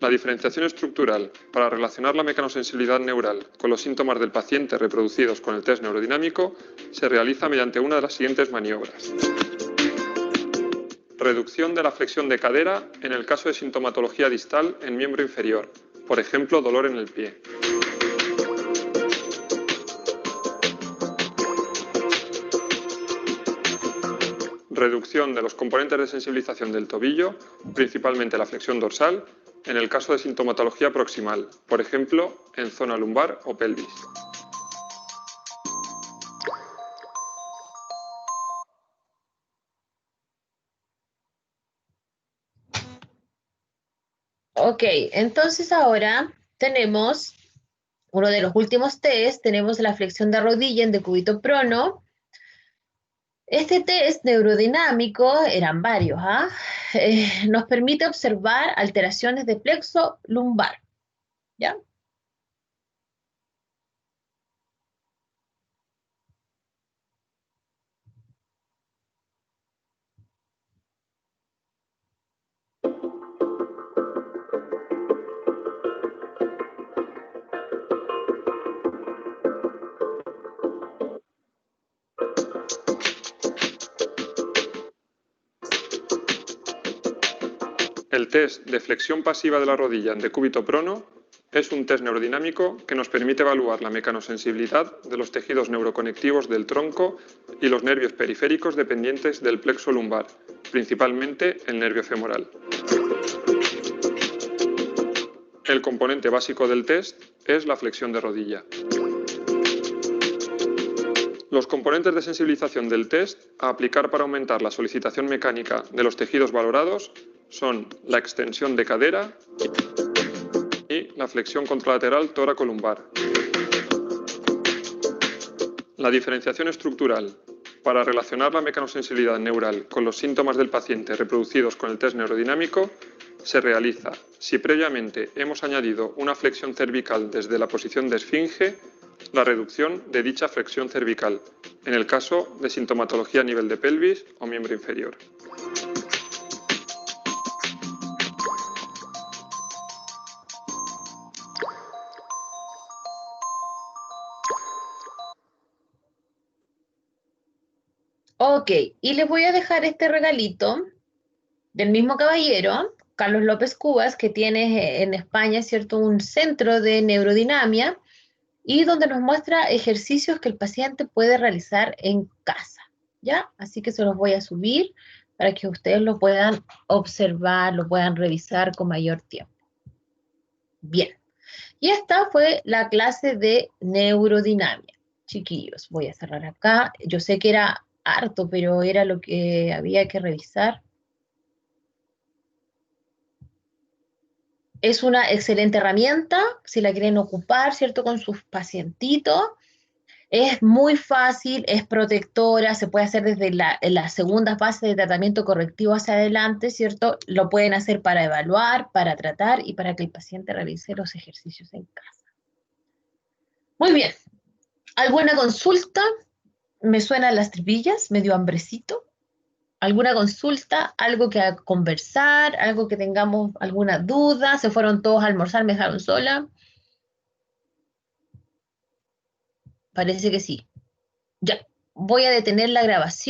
La diferenciación estructural para relacionar la mecanosensibilidad neural con los síntomas del paciente reproducidos con el test neurodinamico se realiza mediante una de las siguientes maniobras. Reducción de la flexión de cadera en el caso de sintomatología distal en miembro inferior, por ejemplo, dolor en el pie. Reducción de los componentes de sensibilización del tobillo, principalmente la flexión dorsal, en el caso de sintomatología proximal, por ejemplo, en zona lumbar o pelvis. Ok, entonces ahora tenemos uno de los últimos test, tenemos la flexión de rodilla en decúbito prono. Este test neurodinamico, eran varios, nos permite observar alteraciones de plexo lumbar, ¿ya? El test de flexión pasiva de la rodilla en decúbito prono es un test neurodinamico que nos permite evaluar la mecanosensibilidad de los tejidos neuroconectivos del tronco y los nervios periféricos dependientes del plexo lumbar, principalmente el nervio femoral. El componente básico del test es la flexión de rodilla. Los componentes de sensibilización del test a aplicar para aumentar la solicitación mecánica de los tejidos valorados son la extensión de cadera y la flexión contralateral tóraco-lumbar. La diferenciación estructural para relacionar la mecanosensibilidad neural con los síntomas del paciente reproducidos con el test neurodinamico se realiza si previamente hemos añadido una flexión cervical desde la posición de esfinge, la reducción de dicha flexión cervical, en el caso de sintomatología a nivel de pelvis o miembro inferior. Ok, y les voy a dejar este regalito del mismo caballero, Carlos López Cubas, que tiene en España, ¿cierto?, un centro de neurodinamia y donde nos muestra ejercicios que el paciente puede realizar en casa, ¿ya? Así que se los voy a subir para que ustedes lo puedan observar, lo puedan revisar con mayor tiempo. Bien, y esta fue la clase de neurodinamia. Chiquillos, voy a cerrar acá. Yo sé que era harto, pero era lo que había que revisar. Es una excelente herramienta si la quieren ocupar, ¿cierto?, con sus pacientitos. Es muy fácil, es protectora, se puede hacer desde la segunda fase de tratamiento correctivo hacia adelante, ¿cierto? Lo pueden hacer para evaluar, para tratar y para que el paciente realice los ejercicios en casa. Muy bien. ¿Alguna consulta? Me suenan las trivillas, medio hambrecito. ¿Alguna consulta? ¿Algo que conversar? ¿Algo que tengamos alguna duda? ¿Se fueron todos a almorzar? ¿Me dejaron sola? Parece que sí. Ya, voy a detener la grabación.